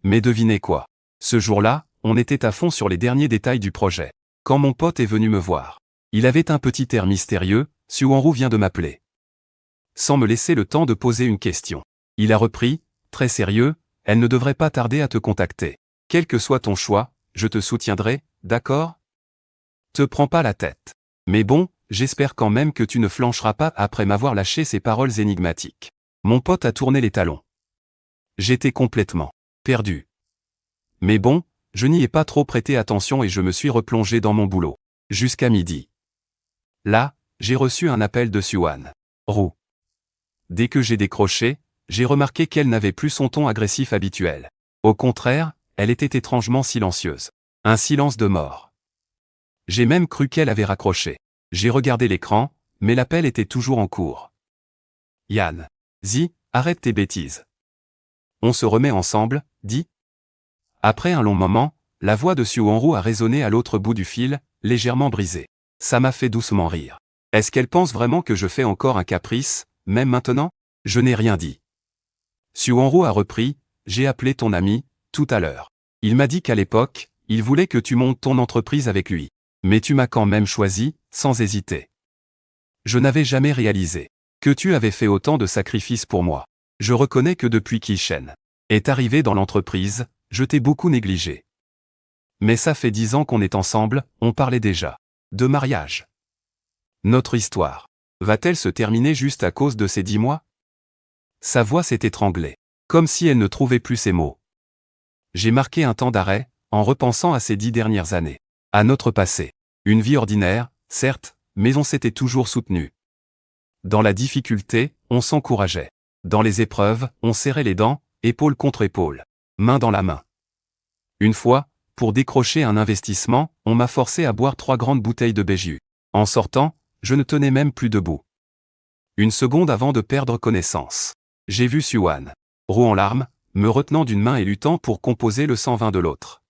Mais devinez quoi? Ce jour-là, on était à fond sur les derniers détails du projet. Quand mon pote est venu me voir, il avait un petit air mystérieux. Wanru vient de m'appeler. Sans me laisser le temps de poser une question. Il a repris, très sérieux, elle ne devrait pas tarder à te contacter. Quel que soit ton choix, je te soutiendrai, d'accord? Te prends pas la tête. Mais bon, j'espère quand même que tu ne flancheras pas après m'avoir lâché ces paroles énigmatiques. Mon pote a tourné les talons. J'étais complètement perdu. Mais bon, je n'y ai pas trop prêté attention et je me suis replongé dans mon boulot. Jusqu'à midi. Là, j'ai reçu un appel de Wanru. Dès que j'ai décroché, j'ai remarqué qu'elle n'avait plus son ton agressif habituel. Au contraire, elle était étrangement silencieuse. Un silence de mort. J'ai même cru qu'elle avait raccroché. J'ai regardé l'écran, mais l'appel était toujours en cours. Yan. Arrête tes bêtises. On se remet ensemble, dit. Après un long moment, la voix de Wanru a résonné à l'autre bout du fil, légèrement brisée. Ça m'a fait doucement rire. Est-ce qu'elle pense vraiment que je fais encore un caprice, même maintenant? Je n'ai rien dit. Wanru a repris, j'ai appelé ton ami, tout à l'heure. Il m'a dit qu'à l'époque, il voulait que tu montes ton entreprise avec lui. Mais tu m'as quand même choisi, sans hésiter. Je n'avais jamais réalisé que tu avais fait autant de sacrifices pour moi. Je reconnais que depuis qu'Ishen est arrivé dans l'entreprise, je t'ai beaucoup négligé. Mais ça fait 10 ans qu'on est ensemble, on parlait déjà de mariage. Notre histoire va-t-elle se terminer juste à cause de ces 10 mois? Sa voix s'est étranglée, comme si elle ne trouvait plus ses mots. J'ai marqué un temps d'arrêt, en repensant à ces 10 dernières années. À notre passé. Une vie ordinaire, certes, mais on s'était toujours soutenu. Dans la difficulté, on s'encourageait. Dans les épreuves, on serrait les dents, épaule contre épaule, main dans la main. Une fois, pour décrocher un investissement, on m'a forcé à boire 3 grandes bouteilles de Béju. En sortant, je ne tenais même plus debout. Une seconde avant de perdre connaissance. J'ai vu Wanru en larmes, me retenant d'une main et luttant pour composer le 120 de l'autre.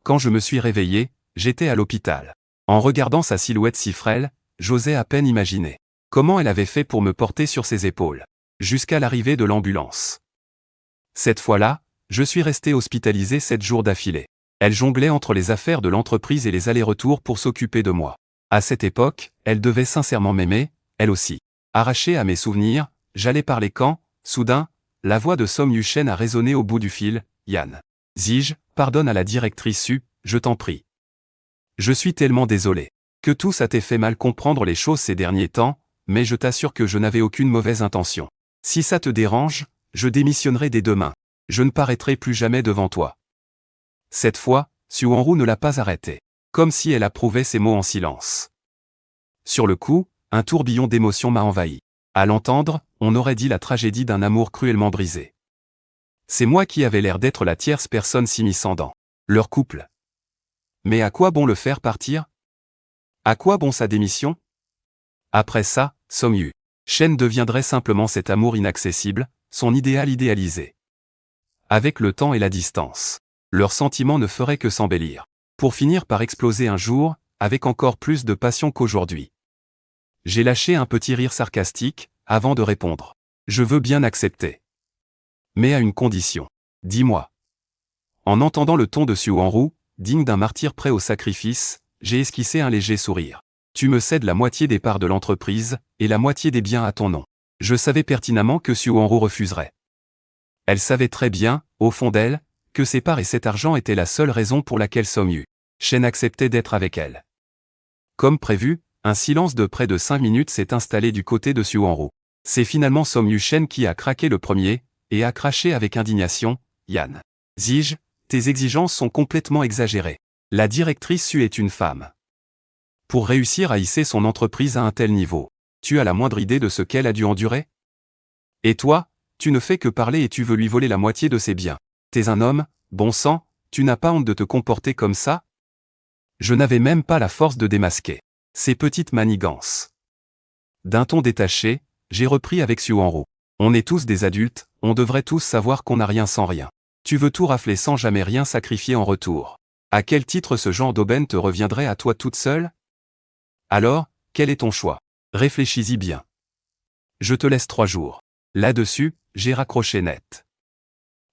Quand je me suis réveillé, j'étais à l'hôpital. En regardant sa silhouette si frêle, j'osais à peine imaginer comment elle avait fait pour me porter sur ses épaules, jusqu'à l'arrivée de l'ambulance. Cette fois-là, je suis resté hospitalisé 7 jours d'affilée. Elle jonglait entre les affaires de l'entreprise et les allers-retours pour s'occuper de moi. À cette époque, elle devait sincèrement m'aimer, elle aussi. Arrachée à mes souvenirs, j'allais parler quand, soudain, la voix de Somyu Shen a résonné au bout du fil. Yan. Zige, pardonne à la directrice je t'en prie. Je suis tellement désolé. Que tout ça t'ait fait mal comprendre les choses ces derniers temps, mais je t'assure que je n'avais aucune mauvaise intention. Si ça te dérange, je démissionnerai dès demain. Je ne paraîtrai plus jamais devant toi. Cette fois, Wanru ne l'a pas arrêté. Comme si elle approuvait ses mots en silence. Sur le coup, un tourbillon d'émotions m'a envahi. À l'entendre, on aurait dit la tragédie d'un amour cruellement brisé. C'est moi qui avais l'air d'être la tierce personne s'immisçant dans leur couple. Mais à quoi bon le faire partir? À quoi bon sa démission? Après ça, Somyu Shen deviendrait simplement cet amour inaccessible, son idéal idéalisé. Avec le temps et la distance, leurs sentiments ne feraient que s'embellir. Pour finir par exploser un jour, avec encore plus de passion qu'aujourd'hui. J'ai lâché un petit rire sarcastique, avant de répondre. Je veux bien accepter. Mais à une condition. Dis-moi. En entendant le ton de Suwanru, digne d'un martyr prêt au sacrifice, j'ai esquissé un léger sourire. Tu me cèdes la moitié des parts de l'entreprise, et la moitié des biens à ton nom. Je savais pertinemment que Suwanru refuserait. Elle savait très bien, au fond d'elle, que ses parts et cet argent étaient la seule raison pour laquelle Somyu Shen acceptait d'être avec elle. Comme prévu, un silence de près de 5 minutes s'est installé du côté de Suwanru. C'est finalement Somyu Shen qui a craqué le premier, et a craché avec indignation, « Yan. Zige, tes exigences sont complètement exagérées. La directrice Su est une femme. Pour réussir à hisser son entreprise à un tel niveau, tu as la moindre idée de ce qu'elle a dû endurer? Et toi, tu ne fais que parler et tu veux lui voler la moitié de ses biens. T'es un homme, bon sang, tu n'as pas honte de te comporter comme ça? Je n'avais même pas la force de démasquer ces petites manigances. D'un ton détaché, j'ai repris avec Suwanru. On est tous des adultes, on devrait tous savoir qu'on n'a rien sans rien. Tu veux tout rafler sans jamais rien sacrifier en retour. À quel titre ce genre d'aubaine te reviendrait à toi toute seule? Alors, quel est ton choix? Réfléchis-y bien. Je te laisse 3 jours. Là-dessus, j'ai raccroché net.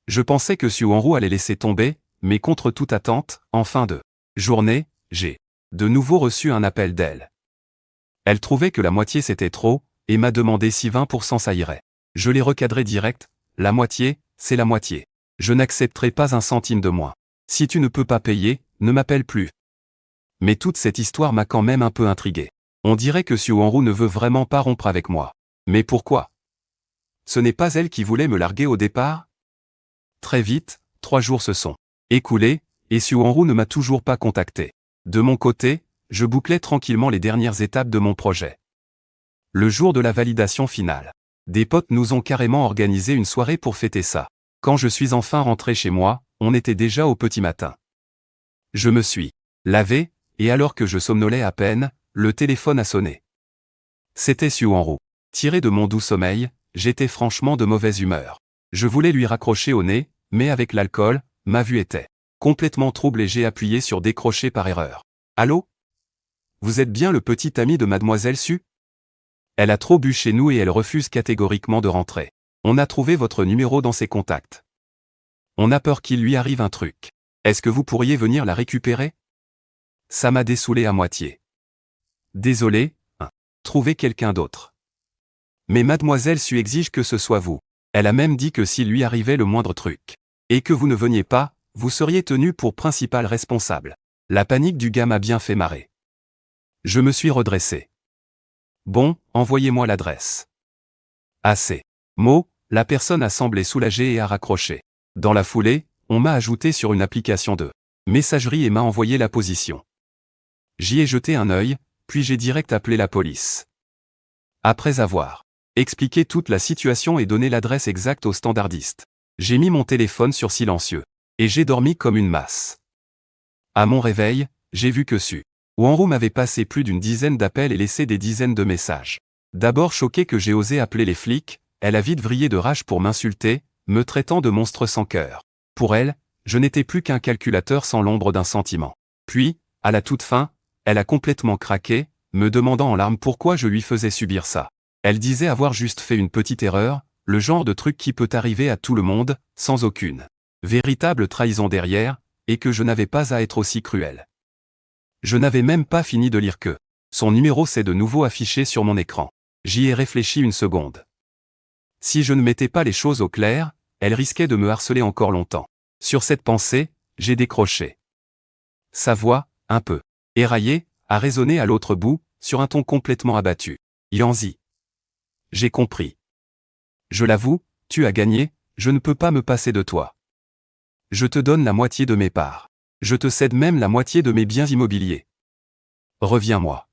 Je pensais que Suwanru allait laisser tomber, mais contre toute attente, en fin de journée, j'ai de nouveau reçu un appel d'elle. Elle trouvait que la moitié c'était trop, et m'a demandé si 20% ça irait. Je l'ai recadré direct, la moitié, c'est la moitié. Je n'accepterai pas un centime de moins. Si tu ne peux pas payer, ne m'appelle plus. Mais toute cette histoire m'a quand même un peu intrigué. On dirait que Suwanru ne veut vraiment pas rompre avec moi. Mais pourquoi? Ce n'est pas elle qui voulait me larguer au départ? Très vite, 3 jours se sont écoulés, et Suwanru ne m'a toujours pas contacté. De mon côté, je bouclais tranquillement les dernières étapes de mon projet. Le jour de la validation finale, des potes nous ont carrément organisé une soirée pour fêter ça. Quand je suis enfin rentré chez moi, on était déjà au petit matin. Je me suis lavé, et alors que je somnolais à peine, le téléphone a sonné. C'était Suwanru. Tiré de mon doux sommeil, j'étais franchement de mauvaise humeur. Je voulais lui raccrocher au nez, mais avec l'alcool, ma vue était complètement trouble et j'ai appuyé sur décrocher par erreur. Allô? Vous êtes bien le petit ami de Mademoiselle Su? Elle a trop bu chez nous et elle refuse catégoriquement de rentrer. On a trouvé votre numéro dans ses contacts. On a peur qu'il lui arrive un truc. Est-ce que vous pourriez venir la récupérer? Ça m'a dessoulé à moitié. Désolé, trouvez quelqu'un d'autre. Mais Mademoiselle Su exige que ce soit vous. Elle a même dit que s'il lui arrivait le moindre truc, et que vous ne veniez pas, vous seriez tenu pour principal responsable. La panique du gars m'a bien fait marrer. Je me suis redressé. Bon, envoyez-moi l'adresse. Assez. La personne a semblé soulagée et a raccroché. Dans la foulée, on m'a ajouté sur une application de messagerie et m'a envoyé la position. J'y ai jeté un œil, puis j'ai direct appelé la police. Après avoir expliqué toute la situation et donné l'adresse exacte au standardiste, j'ai mis mon téléphone sur silencieux. Et j'ai dormi comme une masse. À mon réveil, j'ai vu que Suwanru m'avait passé plus d'une dizaine d'appels et laissé des dizaines de messages. D'abord choquée que j'ai osé appeler les flics, elle a vite vrillé de rage pour m'insulter, me traitant de monstre sans cœur. Pour elle, je n'étais plus qu'un calculateur sans l'ombre d'un sentiment. Puis, à la toute fin, elle a complètement craqué, me demandant en larmes pourquoi je lui faisais subir ça. Elle disait avoir juste fait une petite erreur, le genre de truc qui peut arriver à tout le monde, sans aucune véritable trahison derrière, et que je n'avais pas à être aussi cruel. Je n'avais même pas fini de lire que son numéro s'est de nouveau affiché sur mon écran. J'y ai réfléchi une seconde. Si je ne mettais pas les choses au clair, elle risquait de me harceler encore longtemps. Sur cette pensée, j'ai décroché. Sa voix, un peu éraillée, a résonné à l'autre bout, sur un ton complètement abattu. Yanzi. J'ai compris. Je l'avoue, tu as gagné, je ne peux pas me passer de toi. Je te donne la moitié de mes parts. Je te cède même la moitié de mes biens immobiliers. Reviens-moi.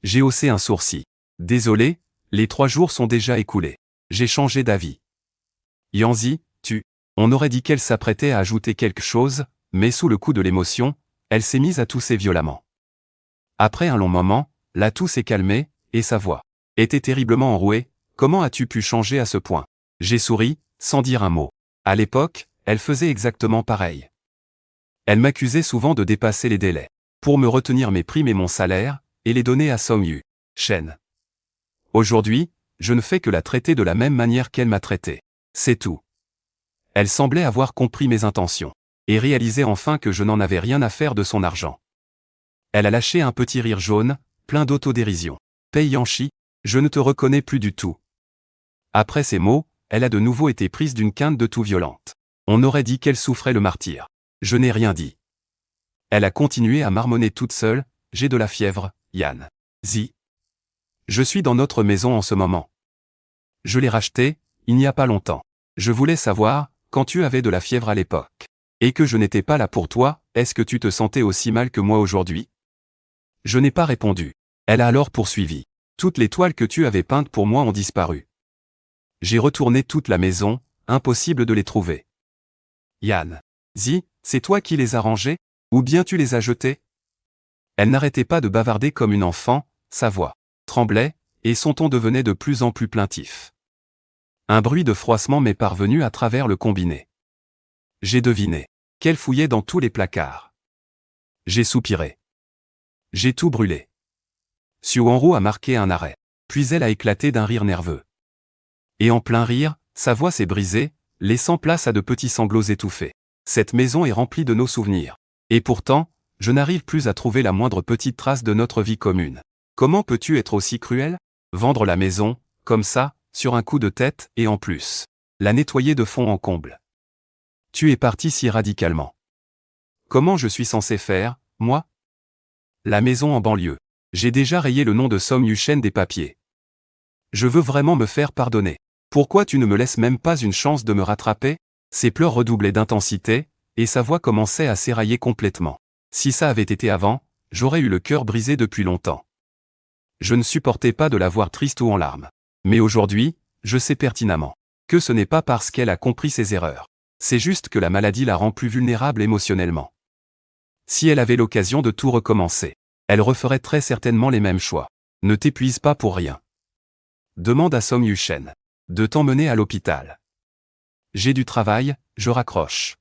J'ai haussé un sourcil. Désolé, les 3 jours sont déjà écoulés. J'ai changé d'avis. Yanzi, On aurait dit qu'elle s'apprêtait à ajouter quelque chose, mais sous le coup de l'émotion, elle s'est mise à tousser violemment. Après un long moment, la toux s'est calmée, et sa voix était terriblement enrouée. Comment as-tu pu changer à ce point? J'ai souri, sans dire un mot. À l'époque, elle faisait exactement pareil. Elle m'accusait souvent de dépasser les délais. pour me retenir mes primes et mon salaire, et les donner à Song Yu-shen. Aujourd'hui, je ne fais que la traiter de la même manière qu'elle m'a traité. C'est tout. Elle semblait avoir compris mes intentions, et réalisait enfin que je n'en avais rien à faire de son argent. Elle a lâché un petit rire jaune, plein d'autodérision. Pei Yanchi, je ne te reconnais plus du tout. Après ces mots, elle a de nouveau été prise d'une quinte de tout violente. On aurait dit qu'elle souffrait le martyre. Je n'ai rien dit. Elle a continué à marmonner toute seule, j'ai de la fièvre, Yan. Zi. Je suis dans notre maison en ce moment. Je l'ai rachetée, il n'y a pas longtemps. Je voulais savoir, quand tu avais de la fièvre à l'époque, et que je n'étais pas là pour toi, est-ce que tu te sentais aussi mal que moi aujourd'hui? Je n'ai pas répondu. Elle a alors poursuivi. Toutes les toiles que tu avais peintes pour moi ont disparu. J'ai retourné toute la maison, impossible de les trouver. Yan. Zi, c'est toi qui les as rangées, ou bien tu les as jetées? Elle n'arrêtait pas de bavarder comme une enfant, sa voix tremblait, et son ton devenait de plus en plus plaintif. Un bruit de froissement m'est parvenu à travers le combiné. J'ai deviné qu'elle fouillait dans tous les placards. J'ai soupiré. J'ai tout brûlé. Xuanru a marqué un arrêt, puis elle a éclaté d'un rire nerveux. Et en plein rire, sa voix s'est brisée, laissant place à de petits sanglots étouffés. Cette maison est remplie de nos souvenirs. Et pourtant, je n'arrive plus à trouver la moindre petite trace de notre vie commune. Comment peux-tu être aussi cruel? Vendre la maison, comme ça, sur un coup de tête, et en plus, la nettoyer de fond en comble. Tu es parti si radicalement. Comment je suis censé faire, moi? La maison en banlieue. J'ai déjà rayé le nom de Song Yu-shen des papiers. Je veux vraiment me faire pardonner. Pourquoi tu ne me laisses même pas une chance de me rattraper? Ses pleurs redoublaient d'intensité, et sa voix commençait à s'érailler complètement. Si ça avait été avant, j'aurais eu le cœur brisé depuis longtemps. Je ne supportais pas de la voir triste ou en larmes. Mais aujourd'hui, je sais pertinemment que ce n'est pas parce qu'elle a compris ses erreurs. C'est juste que la maladie la rend plus vulnérable émotionnellement. Si elle avait l'occasion de tout recommencer, elle referait très certainement les mêmes choix. Ne t'épuise pas pour rien. Demande à Song Yu-shen de t'emmener à l'hôpital. J'ai du travail, je raccroche.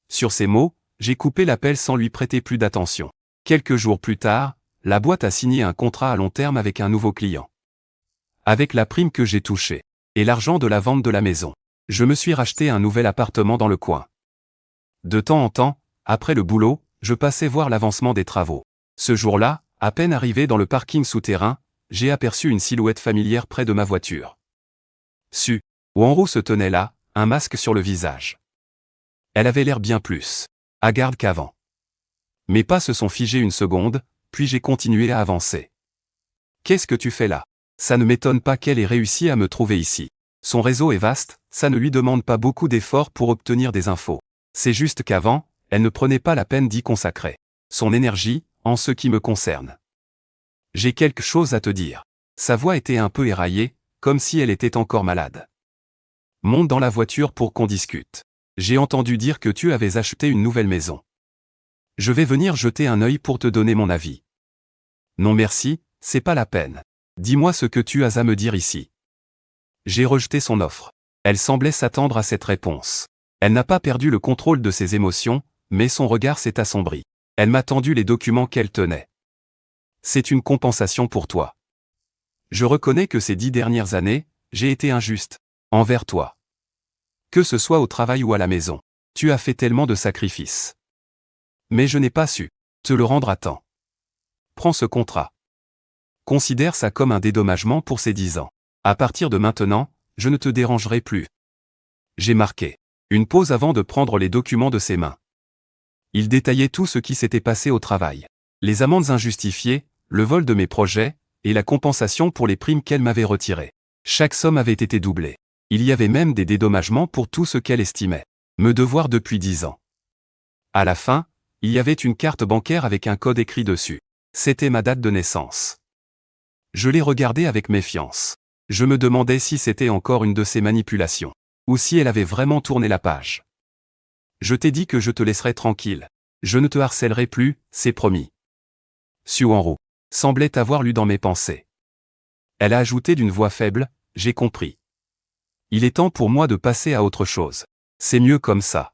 Sur ces mots, j'ai coupé l'appel sans lui prêter plus d'attention. Quelques jours plus tard, la boîte a signé un contrat à long terme avec un nouveau client. Avec la prime que j'ai touchée, et l'argent de la vente de la maison, je me suis racheté un nouvel appartement dans le coin. De temps en temps, après le boulot, je passais voir l'avancement des travaux. Ce jour-là, à peine arrivé dans le parking souterrain, j'ai aperçu une silhouette familière près de ma voiture. Xuanru se tenait là, un masque sur le visage. Elle avait l'air bien plus hagarde qu'avant. Mes pas se sont figés une seconde, puis j'ai continué à avancer. Qu'est-ce que tu fais là? Ça ne m'étonne pas qu'elle ait réussi à me trouver ici. Son réseau est vaste, ça ne lui demande pas beaucoup d'efforts pour obtenir des infos. C'est juste qu'avant, elle ne prenait pas la peine d'y consacrer son énergie, en ce qui me concerne. J'ai quelque chose à te dire. Sa voix était un peu éraillée, comme si elle était encore malade. Monte dans la voiture pour qu'on discute. J'ai entendu dire que tu avais acheté une nouvelle maison. Je vais venir jeter un œil pour te donner mon avis. Non merci, c'est pas la peine. Dis-moi ce que tu as à me dire ici. J'ai rejeté son offre. Elle semblait s'attendre à cette réponse. Elle n'a pas perdu le contrôle de ses émotions, mais son regard s'est assombri. Elle m'a tendu les documents qu'elle tenait. C'est une compensation pour toi. Je reconnais que ces 10 dernières années, j'ai été injuste envers toi. Que ce soit au travail ou à la maison, tu as fait tellement de sacrifices. Mais je n'ai pas su te le rendre à temps. Prends ce contrat. Considère ça comme un dédommagement pour ces 10 ans. À partir de maintenant, je ne te dérangerai plus. J'ai marqué une pause avant de prendre les documents de ses mains. Il détaillait tout ce qui s'était passé au travail. Les amendes injustifiées, le vol de mes projets, et la compensation pour les primes qu'elle m'avait retirées. Chaque somme avait été doublée. Il y avait même des dédommagements pour tout ce qu'elle estimait me devoir depuis 10 ans. À la fin, il y avait une carte bancaire avec un code écrit dessus. C'était ma date de naissance. Je l'ai regardée avec méfiance. Je me demandais si c'était encore une de ces manipulations, ou si elle avait vraiment tourné la page. Je t'ai dit que je te laisserai tranquille. Je ne te harcèlerai plus, c'est promis. Xuanru semblait avoir lu dans mes pensées. Elle a ajouté d'une voix faible, j'ai compris. Il est temps pour moi de passer à autre chose. C'est mieux comme ça.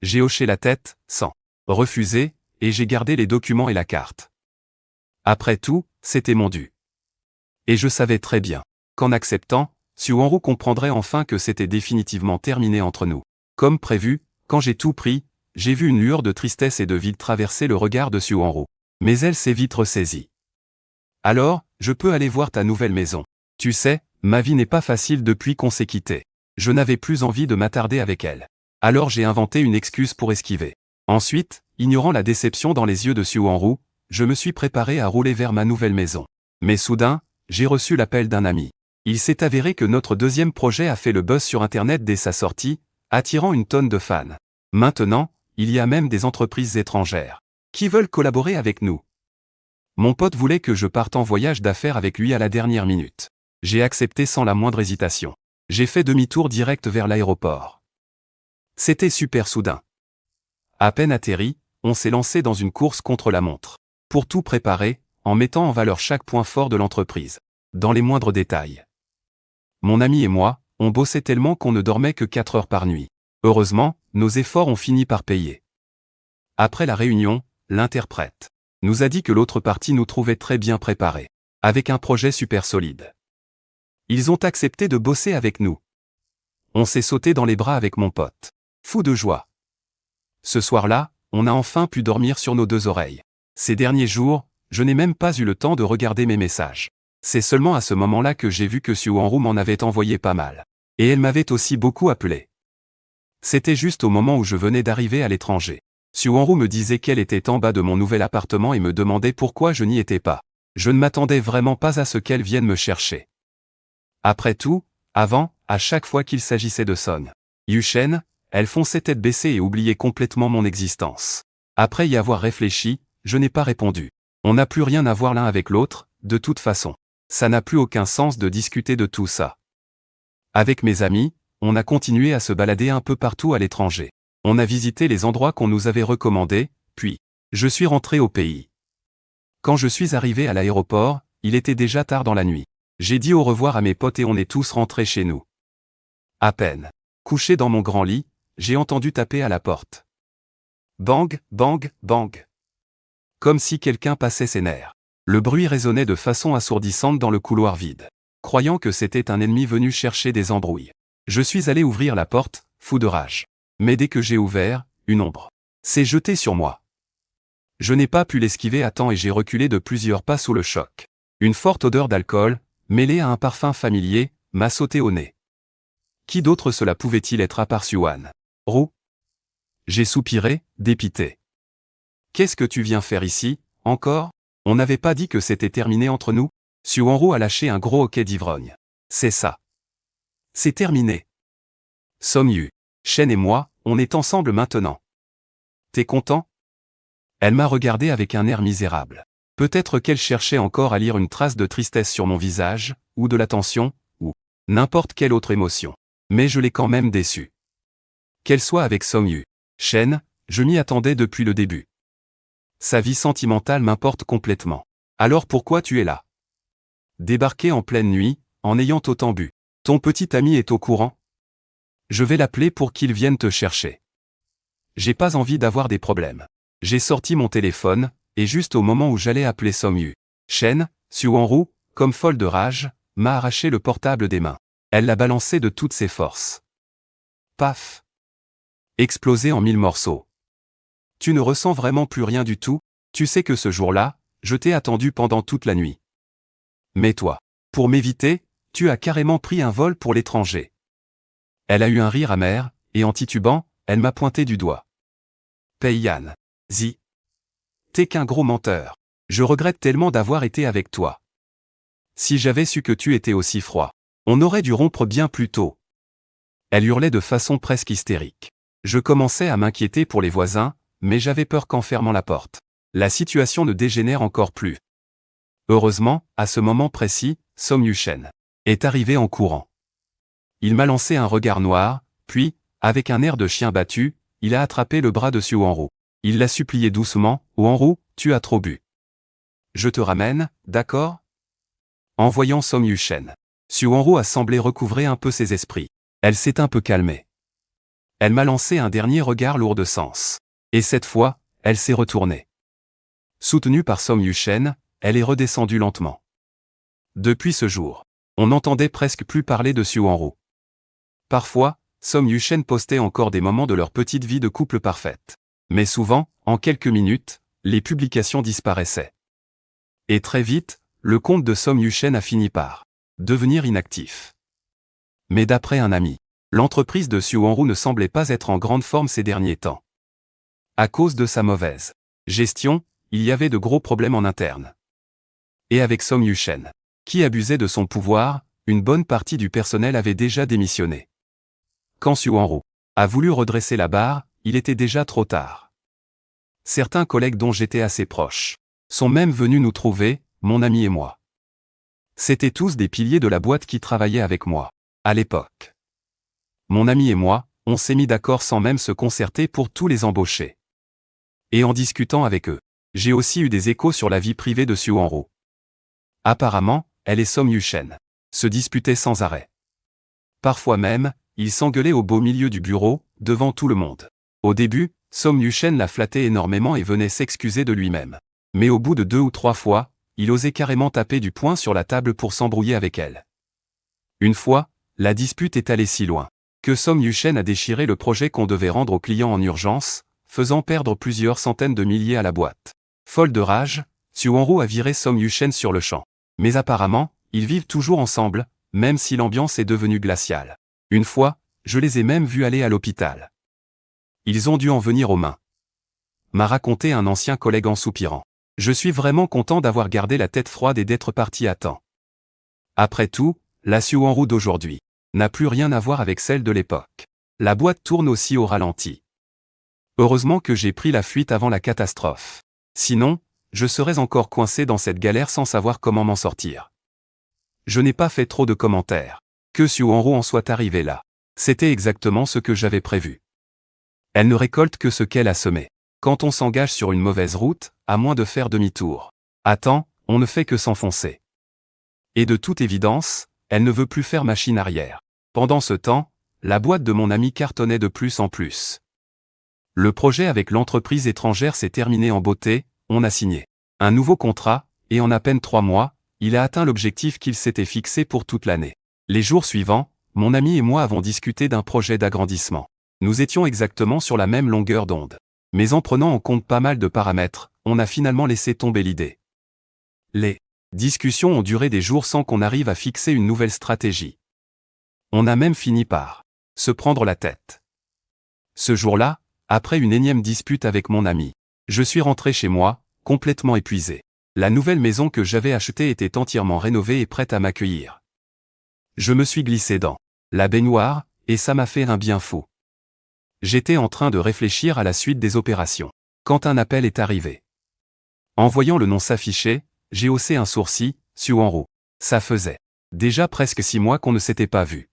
J'ai hoché la tête, sans refuser, et j'ai gardé les documents et la carte. Après tout, c'était mon dû. Et je savais très bien qu'en acceptant, Suanru comprendrait enfin que c'était définitivement terminé entre nous. Comme prévu, quand j'ai tout pris, j'ai vu une lueur de tristesse et de vide traverser le regard de Suanru. Mais elle s'est vite ressaisie. Alors, je peux aller voir ta nouvelle maison. Tu sais, ma vie n'est pas facile depuis qu'on s'est quitté. Je n'avais plus envie de m'attarder avec elle. Alors j'ai inventé une excuse pour esquiver. Ensuite, ignorant la déception dans les yeux de Suanru, je me suis préparé à rouler vers ma nouvelle maison. Mais soudain, j'ai reçu l'appel d'un ami. Il s'est avéré que notre deuxième projet a fait le buzz sur Internet dès sa sortie, attirant une tonne de fans. Maintenant, il y a même des entreprises étrangères qui veulent collaborer avec nous. Mon pote voulait que je parte en voyage d'affaires avec lui à la dernière minute. J'ai accepté sans la moindre hésitation. J'ai fait demi-tour direct vers l'aéroport. C'était super soudain. À peine atterri, on s'est lancé dans une course contre la montre. Pour tout préparer, en mettant en valeur chaque point fort de l'entreprise. Dans les moindres détails. Mon ami et moi, on bossait tellement qu'on ne dormait que 4 heures par nuit. Heureusement, nos efforts ont fini par payer. Après la réunion, l'interprète nous a dit que l'autre partie nous trouvait très bien préparés, avec un projet super solide. Ils ont accepté de bosser avec nous. On s'est sauté dans les bras avec mon pote. Fou de joie. Ce soir-là, on a enfin pu dormir sur nos 2 oreilles. Ces derniers jours, je n'ai même pas eu le temps de regarder mes messages. C'est seulement à ce moment-là que j'ai vu que Suanru m'en avait envoyé pas mal. Et elle m'avait aussi beaucoup appelé. C'était juste au moment où je venais d'arriver à l'étranger. Suanru me disait qu'elle était en bas de mon nouvel appartement et me demandait pourquoi je n'y étais pas. Je ne m'attendais vraiment pas à ce qu'elle vienne me chercher. Après tout, avant, à chaque fois qu'il s'agissait de Son Yushen, elle fonçait tête baissée et oubliait complètement mon existence. Après y avoir réfléchi, je n'ai pas répondu. On n'a plus rien à voir l'un avec l'autre, de toute façon. Ça n'a plus aucun sens de discuter de tout ça. Avec mes amis, on a continué à se balader un peu partout à l'étranger. On a visité les endroits qu'on nous avait recommandés, puis, je suis rentré au pays. Quand je suis arrivé à l'aéroport, il était déjà tard dans la nuit. J'ai dit au revoir à mes potes et on est tous rentrés chez nous. À peine couché dans mon grand lit, j'ai entendu taper à la porte. Bang, bang, bang. Comme si quelqu'un passait ses nerfs. Le bruit résonnait de façon assourdissante dans le couloir vide. Croyant que c'était un ennemi venu chercher des embrouilles. Je suis allé ouvrir la porte, fou de rage. Mais dès que j'ai ouvert, une ombre s'est jetée sur moi. Je n'ai pas pu l'esquiver à temps et j'ai reculé de plusieurs pas sous le choc. Une forte odeur d'alcool, mêlée à un parfum familier, m'a sauté au nez. Qui d'autre cela pouvait-il être à part Suanru? J'ai soupiré, dépité. Qu'est-ce que tu viens faire ici, encore? On n'avait pas dit que c'était terminé entre nous? Suanru a lâché un gros hoquet d'ivrogne. C'est ça. C'est terminé. Som Yushen et moi, on est ensemble maintenant. T'es content? Elle m'a regardé avec un air misérable. Peut-être qu'elle cherchait encore à lire une trace de tristesse sur mon visage, ou de la tension, ou n'importe quelle autre émotion. Mais je l'ai quand même déçue. Qu'elle soit avec Som Yushen, je m'y attendais depuis le début. Sa vie sentimentale m'importe complètement. Alors pourquoi tu es là? Débarquer en pleine nuit, en ayant autant bu. Ton petit ami est au courant? Je vais l'appeler pour qu'il vienne te chercher. J'ai pas envie d'avoir des problèmes. J'ai sorti mon téléphone, et juste au moment où j'allais appeler Som Yushen, Suanru, comme folle de rage, m'a arraché le portable des mains. Elle l'a balancé de toutes ses forces. Paf! Explosé en 1000 morceaux. Tu ne ressens vraiment plus rien du tout? Tu sais que ce jour-là, je t'ai attendu pendant toute la nuit. Mais toi, pour m'éviter, tu as carrément pris un vol pour l'étranger. Elle a eu un rire amer, et en titubant, elle m'a pointé du doigt. Peiyan. Zi. T'es qu'un gros menteur. Je regrette tellement d'avoir été avec toi. Si j'avais su que tu étais aussi froid, on aurait dû rompre bien plus tôt. Elle hurlait de façon presque hystérique. Je commençais à m'inquiéter pour les voisins, mais j'avais peur qu'en fermant la porte, la situation ne dégénère encore plus. Heureusement, à ce moment précis, Som Yushen est arrivé en courant. Il m'a lancé un regard noir, puis, avec un air de chien battu, il a attrapé le bras de Suanru. Il l'a supplié doucement, « Suanru, tu as trop bu. Je te ramène, d'accord ?» En voyant Som Yushen, Suanru a semblé recouvrer un peu ses esprits. Elle s'est un peu calmée. Elle m'a lancé un dernier regard lourd de sens. Et cette fois, elle s'est retournée. Soutenue par Som Yushen, elle est redescendue lentement. Depuis ce jour, on n'entendait presque plus parler de Suwanru. Parfois, Som Yushen postait encore des moments de leur petite vie de couple parfaite. Mais souvent, en quelques minutes, les publications disparaissaient. Et très vite, le compte de Som Yushen a fini par devenir inactif. Mais d'après un ami, l'entreprise de Suwanru ne semblait pas être en grande forme ces derniers temps. À cause de sa mauvaise gestion, il y avait de gros problèmes en interne. Et avec Som Yushen, qui abusait de son pouvoir, une bonne partie du personnel avait déjà démissionné. Quand Suwanru a voulu redresser la barre, il était déjà trop tard. Certains collègues dont j'étais assez proche sont même venus nous trouver, mon ami et moi. C'étaient tous des piliers de la boîte qui travaillaient avec moi, à l'époque. Mon ami et moi, on s'est mis d'accord sans même se concerter pour tous les embaucher. Et en discutant avec eux, j'ai aussi eu des échos sur la vie privée de Suwanru. Apparemment, elle et Som Yushen se disputaient sans arrêt. Parfois même, ils s'engueulaient au beau milieu du bureau, devant tout le monde. Au début, Som Yushen la flattait énormément et venait s'excuser de lui-même. Mais au bout de 2 ou 3 fois, il osait carrément taper du poing sur la table pour s'embrouiller avec elle. Une fois, la dispute est allée si loin que Som Yushen a déchiré le projet qu'on devait rendre aux clients en urgence, faisant perdre plusieurs centaines de milliers à la boîte. Folle de rage, Suwanru a viré Som Yushen sur le champ. Mais apparemment, ils vivent toujours ensemble, même si l'ambiance est devenue glaciale. Une fois, je les ai même vus aller à l'hôpital. Ils ont dû en venir aux mains. M'a raconté un ancien collègue en soupirant. Je suis vraiment content d'avoir gardé la tête froide et d'être parti à temps. Après tout, la Suwanru d'aujourd'hui n'a plus rien à voir avec celle de l'époque. La boîte tourne aussi au ralenti. Heureusement que j'ai pris la fuite avant la catastrophe. Sinon, je serais encore coincé dans cette galère sans savoir comment m'en sortir. Je n'ai pas fait trop de commentaires. Que Suwanru en soit arrivée là. C'était exactement ce que j'avais prévu. Elle ne récolte que ce qu'elle a semé. Quand on s'engage sur une mauvaise route, à moins de faire demi-tour. À temps, on ne fait que s'enfoncer. Et de toute évidence, elle ne veut plus faire machine arrière. Pendant ce temps, la boîte de mon ami cartonnait de plus en plus. Le projet avec l'entreprise étrangère s'est terminé en beauté, on a signé un nouveau contrat, et en à peine 3 mois, il a atteint l'objectif qu'il s'était fixé pour toute l'année. Les jours suivants, mon ami et moi avons discuté d'un projet d'agrandissement. Nous étions exactement sur la même longueur d'onde. Mais en prenant en compte pas mal de paramètres, on a finalement laissé tomber l'idée. Les discussions ont duré des jours sans qu'on arrive à fixer une nouvelle stratégie. On a même fini par se prendre la tête. Ce jour-là, après une énième dispute avec mon ami, je suis rentré chez moi, complètement épuisé. La nouvelle maison que j'avais achetée était entièrement rénovée et prête à m'accueillir. Je me suis glissé dans la baignoire, et ça m'a fait un bien fou. J'étais en train de réfléchir à la suite des opérations, quand un appel est arrivé. En voyant le nom s'afficher, j'ai haussé un sourcil, Suwanru. Ça faisait déjà presque 6 mois qu'on ne s'était pas vu.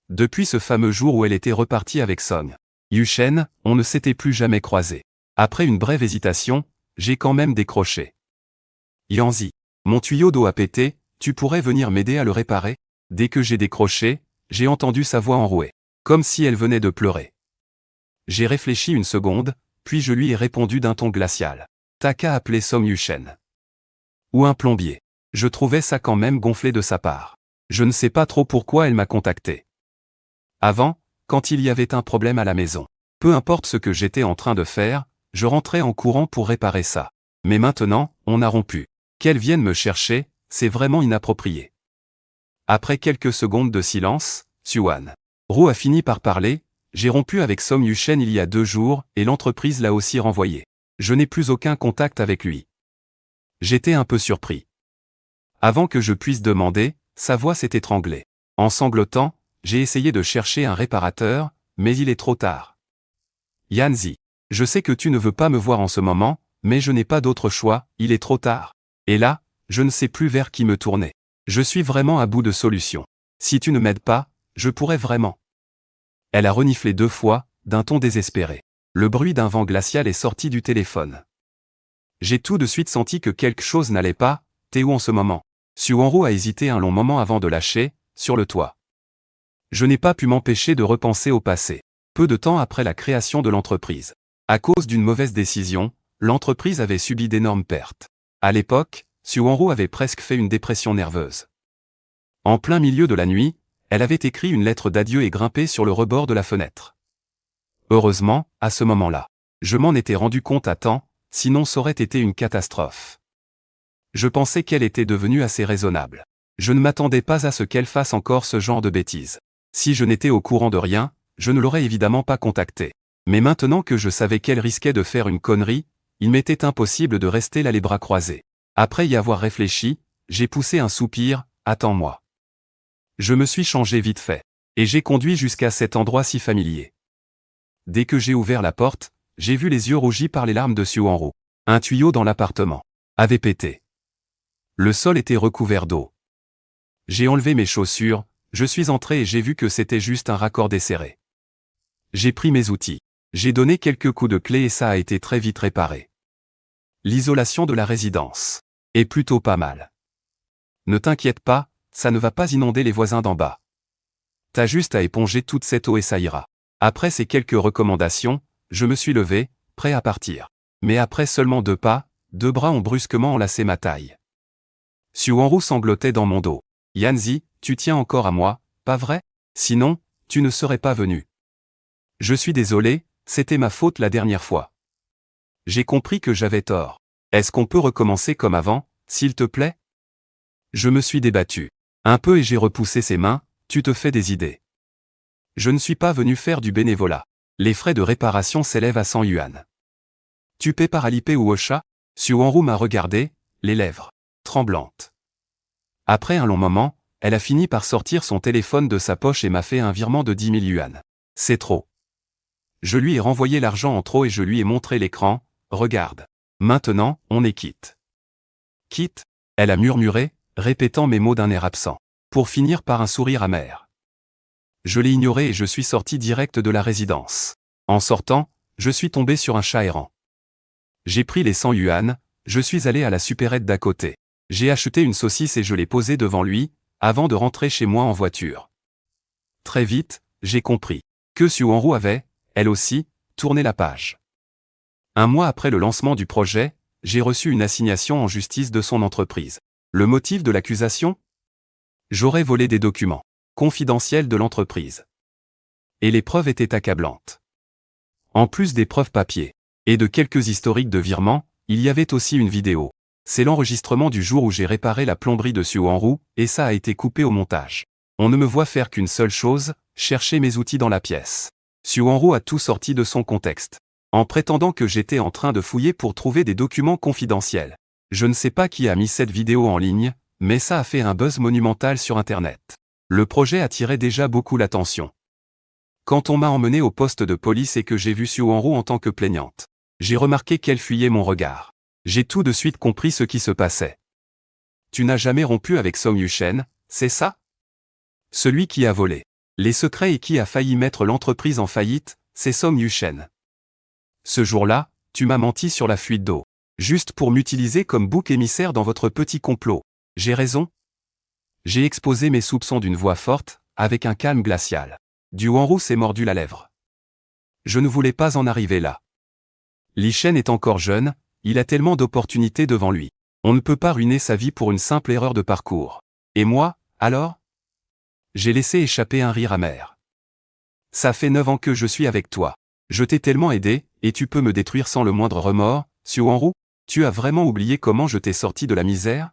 Depuis ce fameux jour où elle était repartie avec Som Yushen, on ne s'était plus jamais croisés. Après une brève hésitation, j'ai quand même décroché. Yanzi, mon tuyau d'eau a pété, tu pourrais venir m'aider à le réparer? Dès que j'ai décroché, j'ai entendu sa voix enrouée, comme si elle venait de pleurer. J'ai réfléchi une seconde, puis je lui ai répondu d'un ton glacial. T'as qu'à appeler Som Yushen. Ou un plombier. Je trouvais ça quand même gonflé de sa part. Je ne sais pas trop pourquoi elle m'a contacté. Avant, quand il y avait un problème à la maison, peu importe ce que j'étais en train de faire, je rentrais en courant pour réparer ça. Mais maintenant, on a rompu. Qu'elle vienne me chercher, c'est vraiment inapproprié. Après quelques secondes de silence, Suwanru a fini par parler. J'ai rompu avec Som Yushen il y a 2 jours, et l'entreprise l'a aussi renvoyé. Je n'ai plus aucun contact avec lui. J'étais un peu surpris. Avant que je puisse demander, sa voix s'est étranglée. En sanglotant, j'ai essayé de chercher un réparateur, mais il est trop tard. Yanzi, je sais que tu ne veux pas me voir en ce moment, mais je n'ai pas d'autre choix, il est trop tard. Et là, je ne sais plus vers qui me tourner. Je suis vraiment à bout de solutions. Si tu ne m'aides pas, je pourrais vraiment. Elle a reniflé 2 fois, d'un ton désespéré. Le bruit d'un vent glacial est sorti du téléphone. J'ai tout de suite senti que quelque chose n'allait pas. T'es où en ce moment? Suwanru a hésité un long moment avant de lâcher, sur le toit. Je n'ai pas pu m'empêcher de repenser au passé. Peu de temps après la création de l'entreprise. À cause d'une mauvaise décision, l'entreprise avait subi d'énormes pertes. À l'époque, Suwanro avait presque fait une dépression nerveuse. En plein milieu de la nuit, elle avait écrit une lettre d'adieu et grimpé sur le rebord de la fenêtre. Heureusement, à ce moment-là, je m'en étais rendu compte à temps, sinon ça aurait été une catastrophe. Je pensais qu'elle était devenue assez raisonnable. Je ne m'attendais pas à ce qu'elle fasse encore ce genre de bêtises. Si je n'étais au courant de rien, je ne l'aurais évidemment pas contactée. Mais maintenant que je savais qu'elle risquait de faire une connerie, il m'était impossible de rester là les bras croisés. Après y avoir réfléchi, j'ai poussé un soupir, « Attends-moi ». Je me suis changé vite fait. Et j'ai conduit jusqu'à cet endroit si familier. Dès que j'ai ouvert la porte, j'ai vu les yeux rougis par les larmes de Suwanro. Un tuyau dans l'appartement avait pété. Le sol était recouvert d'eau. J'ai enlevé mes chaussures, je suis entré et j'ai vu que c'était juste un raccord desserré. J'ai pris mes outils. J'ai donné quelques coups de clé et ça a été très vite réparé. L'isolation de la résidence est plutôt pas mal. Ne t'inquiète pas, ça ne va pas inonder les voisins d'en bas. T'as juste à éponger toute cette eau et ça ira. Après ces quelques recommandations, je me suis levé, prêt à partir. Mais après seulement 2 pas, 2 bras ont brusquement enlacé ma taille. Suwanro sanglotait dans mon dos. Yanzi, tu tiens encore à moi, pas vrai? Sinon, tu ne serais pas venu. Je suis désolé, c'était ma faute la dernière fois. J'ai compris que j'avais tort. Est-ce qu'on peut recommencer comme avant, s'il te plaît? Je me suis débattu un peu et j'ai repoussé ses mains, tu te fais des idées. Je ne suis pas venu faire du bénévolat. Les frais de réparation s'élèvent à 100 yuan. Tu paies par Alipay ou Ocha? Suwanro m'a regardé, les lèvres tremblantes. Après un long moment, elle a fini par sortir son téléphone de sa poche et m'a fait un virement de 10 000 yuan. C'est trop. Je lui ai renvoyé l'argent en trop et je lui ai montré l'écran, regarde. Maintenant, on est quitte. Quitte? Elle a murmuré, répétant mes mots d'un air absent. Pour finir par un sourire amer. Je l'ai ignoré et je suis sorti direct de la résidence. En sortant, je suis tombé sur un chat errant. J'ai pris les 100 yuan, je suis allé à la supérette d'à côté. J'ai acheté une saucisse et je l'ai posée devant lui, avant de rentrer chez moi en voiture. Très vite, j'ai compris que Suwanro avait, elle aussi, tourné la page. Un mois après le lancement du projet, j'ai reçu une assignation en justice de son entreprise. Le motif de l'accusation? J'aurais volé des documents confidentiels de l'entreprise. Et les preuves étaient accablantes. En plus des preuves papier et de quelques historiques de virements, il y avait aussi une vidéo. C'est l'enregistrement du jour où j'ai réparé la plomberie de Suwanro, et ça a été coupé au montage. On ne me voit faire qu'une seule chose, chercher mes outils dans la pièce. Suwanro a tout sorti de son contexte, en prétendant que j'étais en train de fouiller pour trouver des documents confidentiels. Je ne sais pas qui a mis cette vidéo en ligne, mais ça a fait un buzz monumental sur Internet. Le projet attirait déjà beaucoup l'attention. Quand on m'a emmené au poste de police et que j'ai vu Suwanro en tant que plaignante, j'ai remarqué qu'elle fuyait mon regard. J'ai tout de suite compris ce qui se passait. Tu n'as jamais rompu avec Song Yushen, c'est ça? Celui qui a volé les secrets et qui a failli mettre l'entreprise en faillite, c'est Song Yushen. Ce jour-là, tu m'as menti sur la fuite d'eau, juste pour m'utiliser comme bouc émissaire dans votre petit complot. J'ai raison? J'ai exposé mes soupçons d'une voix forte, avec un calme glacial. Suwanro s'est mordu la lèvre. Je ne voulais pas en arriver là. Li Shen est encore jeune, il a tellement d'opportunités devant lui. On ne peut pas ruiner sa vie pour une simple erreur de parcours. Et moi, alors? J'ai laissé échapper un rire amer. Ça fait 9 ans que je suis avec toi. Je t'ai tellement aidé, et tu peux me détruire sans le moindre remords, Suwanro? Tu as vraiment oublié comment je t'ai sorti de la misère?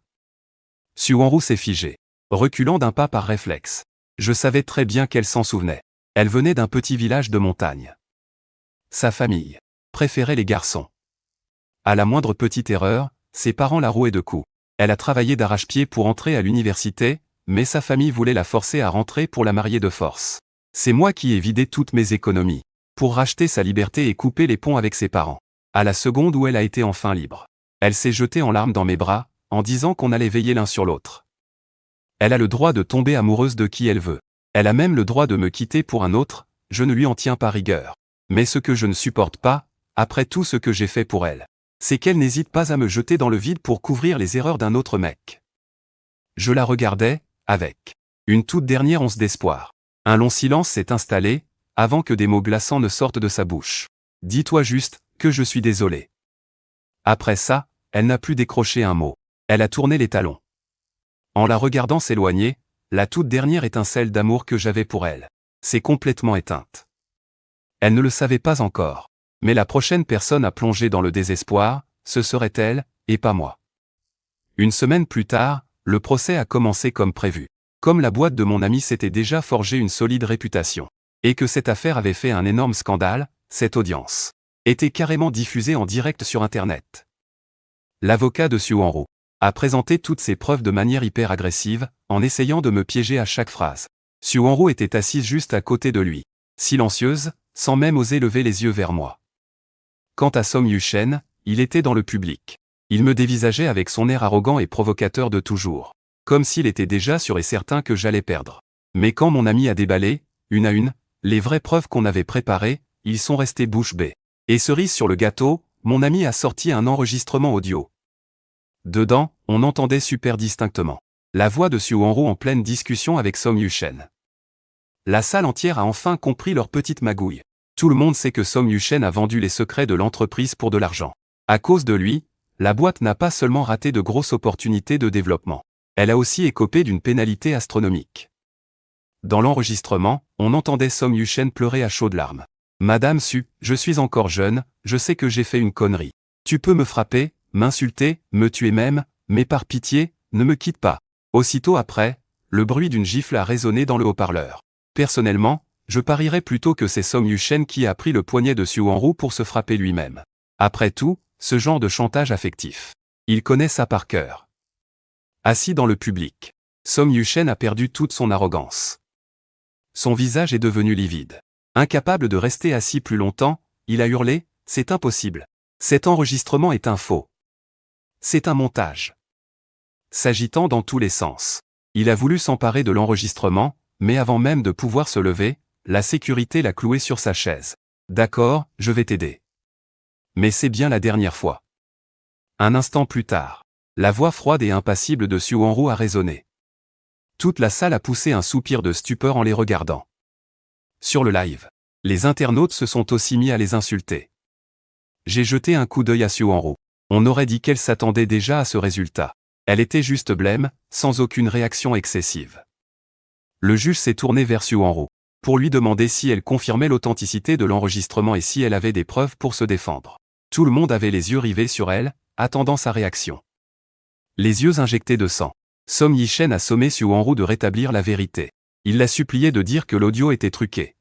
Suwanro s'est figé, reculant d'un pas par réflexe. Je savais très bien qu'elle s'en souvenait. Elle venait d'un petit village de montagne. Sa famille préférait les garçons. À la moindre petite erreur, ses parents la rouaient de coups. Elle a travaillé d'arrache-pied pour entrer à l'université, mais sa famille voulait la forcer à rentrer pour la marier de force. C'est moi qui ai vidé toutes mes économies, pour racheter sa liberté et couper les ponts avec ses parents. À la seconde où elle a été enfin libre, elle s'est jetée en larmes dans mes bras, en disant qu'on allait veiller l'un sur l'autre. Elle a le droit de tomber amoureuse de qui elle veut. Elle a même le droit de me quitter pour un autre, je ne lui en tiens pas rigueur. Mais ce que je ne supporte pas, après tout ce que j'ai fait pour elle, c'est qu'elle n'hésite pas à me jeter dans le vide pour couvrir les erreurs d'un autre mec. Je la regardais, avec une toute dernière once d'espoir. Un long silence s'est installé, avant que des mots glaçants ne sortent de sa bouche. Dis-toi juste, que je suis désolé. Après ça, elle n'a plus décroché un mot. Elle a tourné les talons. En la regardant s'éloigner, la toute dernière étincelle d'amour que j'avais pour elle s'est complètement éteinte. Elle ne le savait pas encore. Mais la prochaine personne à plonger dans le désespoir, ce serait elle, et pas moi. Une semaine plus tard, le procès a commencé comme prévu. Comme la boîte de mon ami s'était déjà forgé une solide réputation, et que cette affaire avait fait un énorme scandale, cette audience était carrément diffusée en direct sur Internet. L'avocat de Sue Enroux a présenté toutes ses preuves de manière hyper agressive, en essayant de me piéger à chaque phrase. Sue Enroux était assise juste à côté de lui, silencieuse, sans même oser lever les yeux vers moi. Quant à Song Yuchen, il était dans le public. Il me dévisageait avec son air arrogant et provocateur de toujours, comme s'il était déjà sûr et certain que j'allais perdre. Mais quand mon ami a déballé, une à une, les vraies preuves qu'on avait préparées, ils sont restés bouche bée. Et cerise sur le gâteau, mon ami a sorti un enregistrement audio. Dedans, on entendait super distinctement la voix de Sue Enroux en pleine discussion avec Song Yuchen. La salle entière a enfin compris leur petite magouille. Tout le monde sait que Song Yuchen a vendu les secrets de l'entreprise pour de l'argent. À cause de lui, la boîte n'a pas seulement raté de grosses opportunités de développement. Elle a aussi écopé d'une pénalité astronomique. Dans l'enregistrement, on entendait Song Yuchen pleurer à chaudes larmes. « Madame Sue, je suis encore jeune, je sais que j'ai fait une connerie. Tu peux me frapper, m'insulter, me tuer même, mais par pitié, ne me quitte pas. » Aussitôt après, le bruit d'une gifle a résonné dans le haut-parleur. Personnellement, je parierais plutôt que c'est Song Yuchen qui a pris le poignet de Sue Enroux pour se frapper lui-même. Après tout, ce genre de chantage affectif, il connaît ça par cœur. Assis dans le public, Song Yuchen a perdu toute son arrogance. Son visage est devenu livide. Incapable de rester assis plus longtemps, il a hurlé « C'est impossible. Cet enregistrement est un faux. C'est un montage. » S'agitant dans tous les sens, il a voulu s'emparer de l'enregistrement, mais avant même de pouvoir se lever, la sécurité l'a cloué sur sa chaise. « D'accord, je vais t'aider. Mais c'est bien la dernière fois. » Un instant plus tard, la voix froide et impassible de Sue Enroux a résonné. Toute la salle a poussé un soupir de stupeur en les regardant. Sur le live, les internautes se sont aussi mis à les insulter. J'ai jeté un coup d'œil à Sue Enroux. On aurait dit qu'elle s'attendait déjà à ce résultat. Elle était juste blême, sans aucune réaction excessive. Le juge s'est tourné vers Sue Enroux pour lui demander si elle confirmait l'authenticité de l'enregistrement et si elle avait des preuves pour se défendre. Tout le monde avait les yeux rivés sur elle, attendant sa réaction. Les yeux injectés de sang, Song Yuchen a sommé Sue Enroux de rétablir la vérité. Il l'a supplié de dire que l'audio était truqué.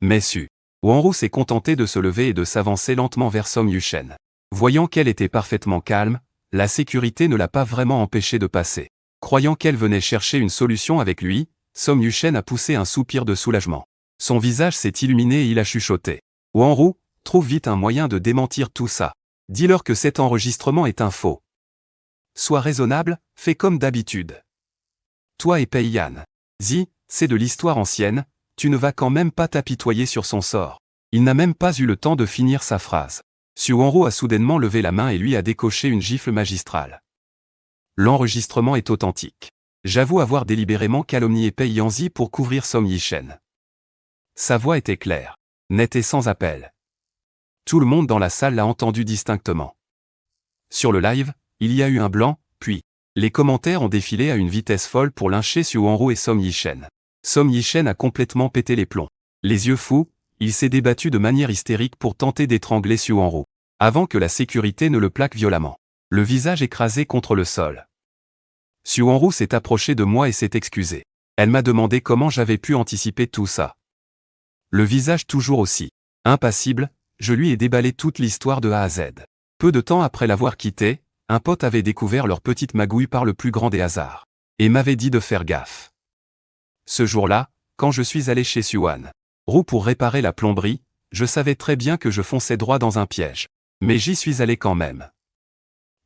Mais Sue Enroux s'est contentée de se lever et de s'avancer lentement vers Song Yuchen. Voyant qu'elle était parfaitement calme, la sécurité ne l'a pas vraiment empêchée de passer. Croyant qu'elle venait chercher une solution avec lui, Song Yuchen a poussé un soupir de soulagement. Son visage s'est illuminé et il a chuchoté. « Enroux, trouve vite un moyen de démentir tout ça. Dis-leur que cet enregistrement est un faux. Sois raisonnable, fais comme d'habitude. Toi et Pei Yan. Zi, c'est de l'histoire ancienne, tu ne vas quand même pas t'apitoyer sur son sort. » Il n'a même pas eu le temps de finir sa phrase. Sue Enroux a soudainement levé la main et lui a décoché une gifle magistrale. L'enregistrement est authentique. J'avoue avoir délibérément calomnié Pei Yanzi pour couvrir Song Yuchen. Sa voix était claire, nette et sans appel. Tout le monde dans la salle l'a entendu distinctement. Sur le live, il y a eu un blanc, puis les commentaires ont défilé à une vitesse folle pour lyncher Sue Enroux et Song Yuchen. Song Yuchen a complètement pété les plombs. Les yeux fous, il s'est débattu de manière hystérique pour tenter d'étrangler Sue Enroux, avant que la sécurité ne le plaque violemment, le visage écrasé contre le sol. Sue Enroux s'est approchée de moi et s'est excusée. Elle m'a demandé comment j'avais pu anticiper tout ça. Le visage toujours aussi impassible, je lui ai déballé toute l'histoire de A à Z. Peu de temps après l'avoir quitté, un pote avait découvert leur petite magouille par le plus grand des hasards, et m'avait dit de faire gaffe. Ce jour-là, quand je suis allé chez Sue Enroux pour réparer la plomberie, je savais très bien que je fonçais droit dans un piège. Mais j'y suis allé quand même.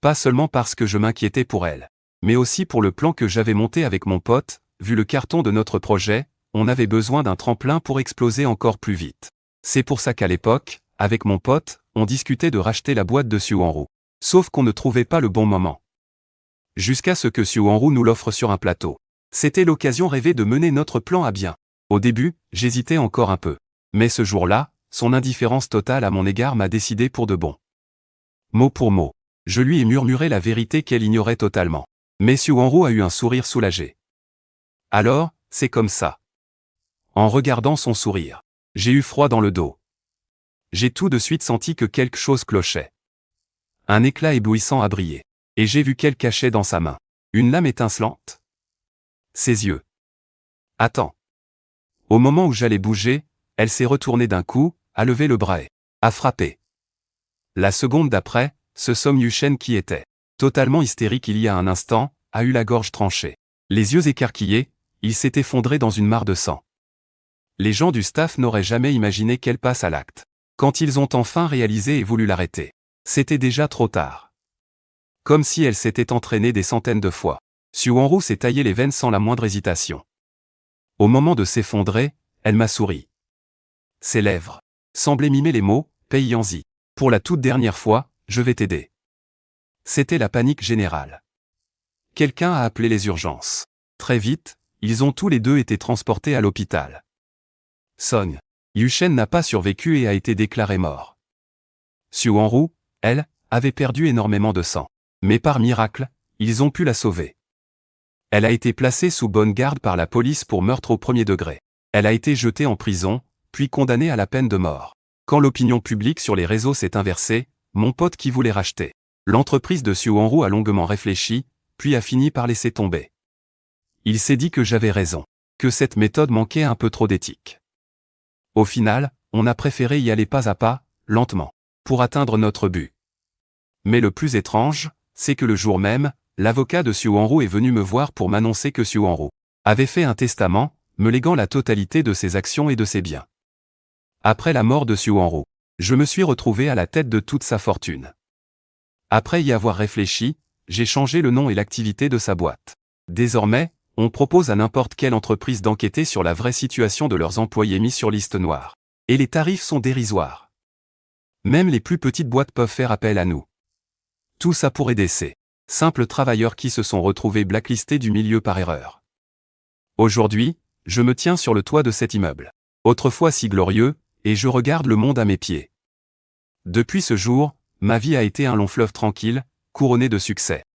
Pas seulement parce que je m'inquiétais pour elle, mais aussi pour le plan que j'avais monté avec mon pote. Vu le carton de notre projet, on avait besoin d'un tremplin pour exploser encore plus vite. C'est pour ça qu'à l'époque, avec mon pote, on discutait de racheter la boîte de Sue Enroux. Sauf qu'on ne trouvait pas le bon moment. Jusqu'à ce que Sue Enroux nous l'offre sur un plateau. C'était l'occasion rêvée de mener notre plan à bien. Au début, j'hésitais encore un peu. Mais ce jour-là, son indifférence totale à mon égard m'a décidé pour de bon. Mot pour mot. Je lui ai murmuré la vérité qu'elle ignorait totalement. Mais Xu Wanru a eu un sourire soulagé. Alors, c'est comme ça. En regardant son sourire, j'ai eu froid dans le dos. J'ai tout de suite senti que quelque chose clochait. Un éclat éblouissant a brillé. Et j'ai vu qu'elle cachait dans sa main une lame étincelante. Ses yeux. Attends. Au moment où j'allais bouger, elle s'est retournée d'un coup, a levé le bras et a frappé. La seconde d'après, ce Song Yuchen qui était totalement hystérique il y a un instant, a eu la gorge tranchée. Les yeux écarquillés, il s'est effondré dans une mare de sang. Les gens du staff n'auraient jamais imaginé qu'elle passe à l'acte. Quand ils ont enfin réalisé et voulu l'arrêter, c'était déjà trop tard. Comme si elle s'était entraînée des centaines de fois. Xu Wanru s'est taillé les veines sans la moindre hésitation. Au moment de s'effondrer, elle m'a souri. Ses lèvres semblaient mimer les mots « Pei-Yanzi. Pour la toute dernière fois, je vais t'aider ». C'était la panique générale. Quelqu'un a appelé les urgences. Très vite, ils ont tous les deux été transportés à l'hôpital. Song Yuchen n'a pas survécu et a été déclaré mort. Xu Wanru, elle, avait perdu énormément de sang. Mais par miracle, ils ont pu la sauver. Elle a été placée sous bonne garde par la police pour meurtre au premier degré. Elle a été jetée en prison, puis condamnée à la peine de mort. Quand l'opinion publique sur les réseaux s'est inversée, mon pote qui voulait racheter l'entreprise de Xu Wanru a longuement réfléchi, puis a fini par laisser tomber. Il s'est dit que j'avais raison, que cette méthode manquait un peu trop d'éthique. Au final, on a préféré y aller pas à pas, lentement, pour atteindre notre but. Mais le plus étrange, c'est que le jour même, l'avocat de Xu Wanru est venu me voir pour m'annoncer que Xu Wanru avait fait un testament, me léguant la totalité de ses actions et de ses biens. Après la mort de Xu Wanru, je me suis retrouvé à la tête de toute sa fortune. Après y avoir réfléchi, j'ai changé le nom et l'activité de sa boîte. Désormais, on propose à n'importe quelle entreprise d'enquêter sur la vraie situation de leurs employés mis sur liste noire. Et les tarifs sont dérisoires. Même les plus petites boîtes peuvent faire appel à nous. Tout ça pour aider ces simples travailleurs qui se sont retrouvés blacklistés du milieu par erreur. Aujourd'hui, je me tiens sur le toit de cet immeuble, autrefois si glorieux, et je regarde le monde à mes pieds. Depuis ce jour, ma vie a été un long fleuve tranquille, couronné de succès.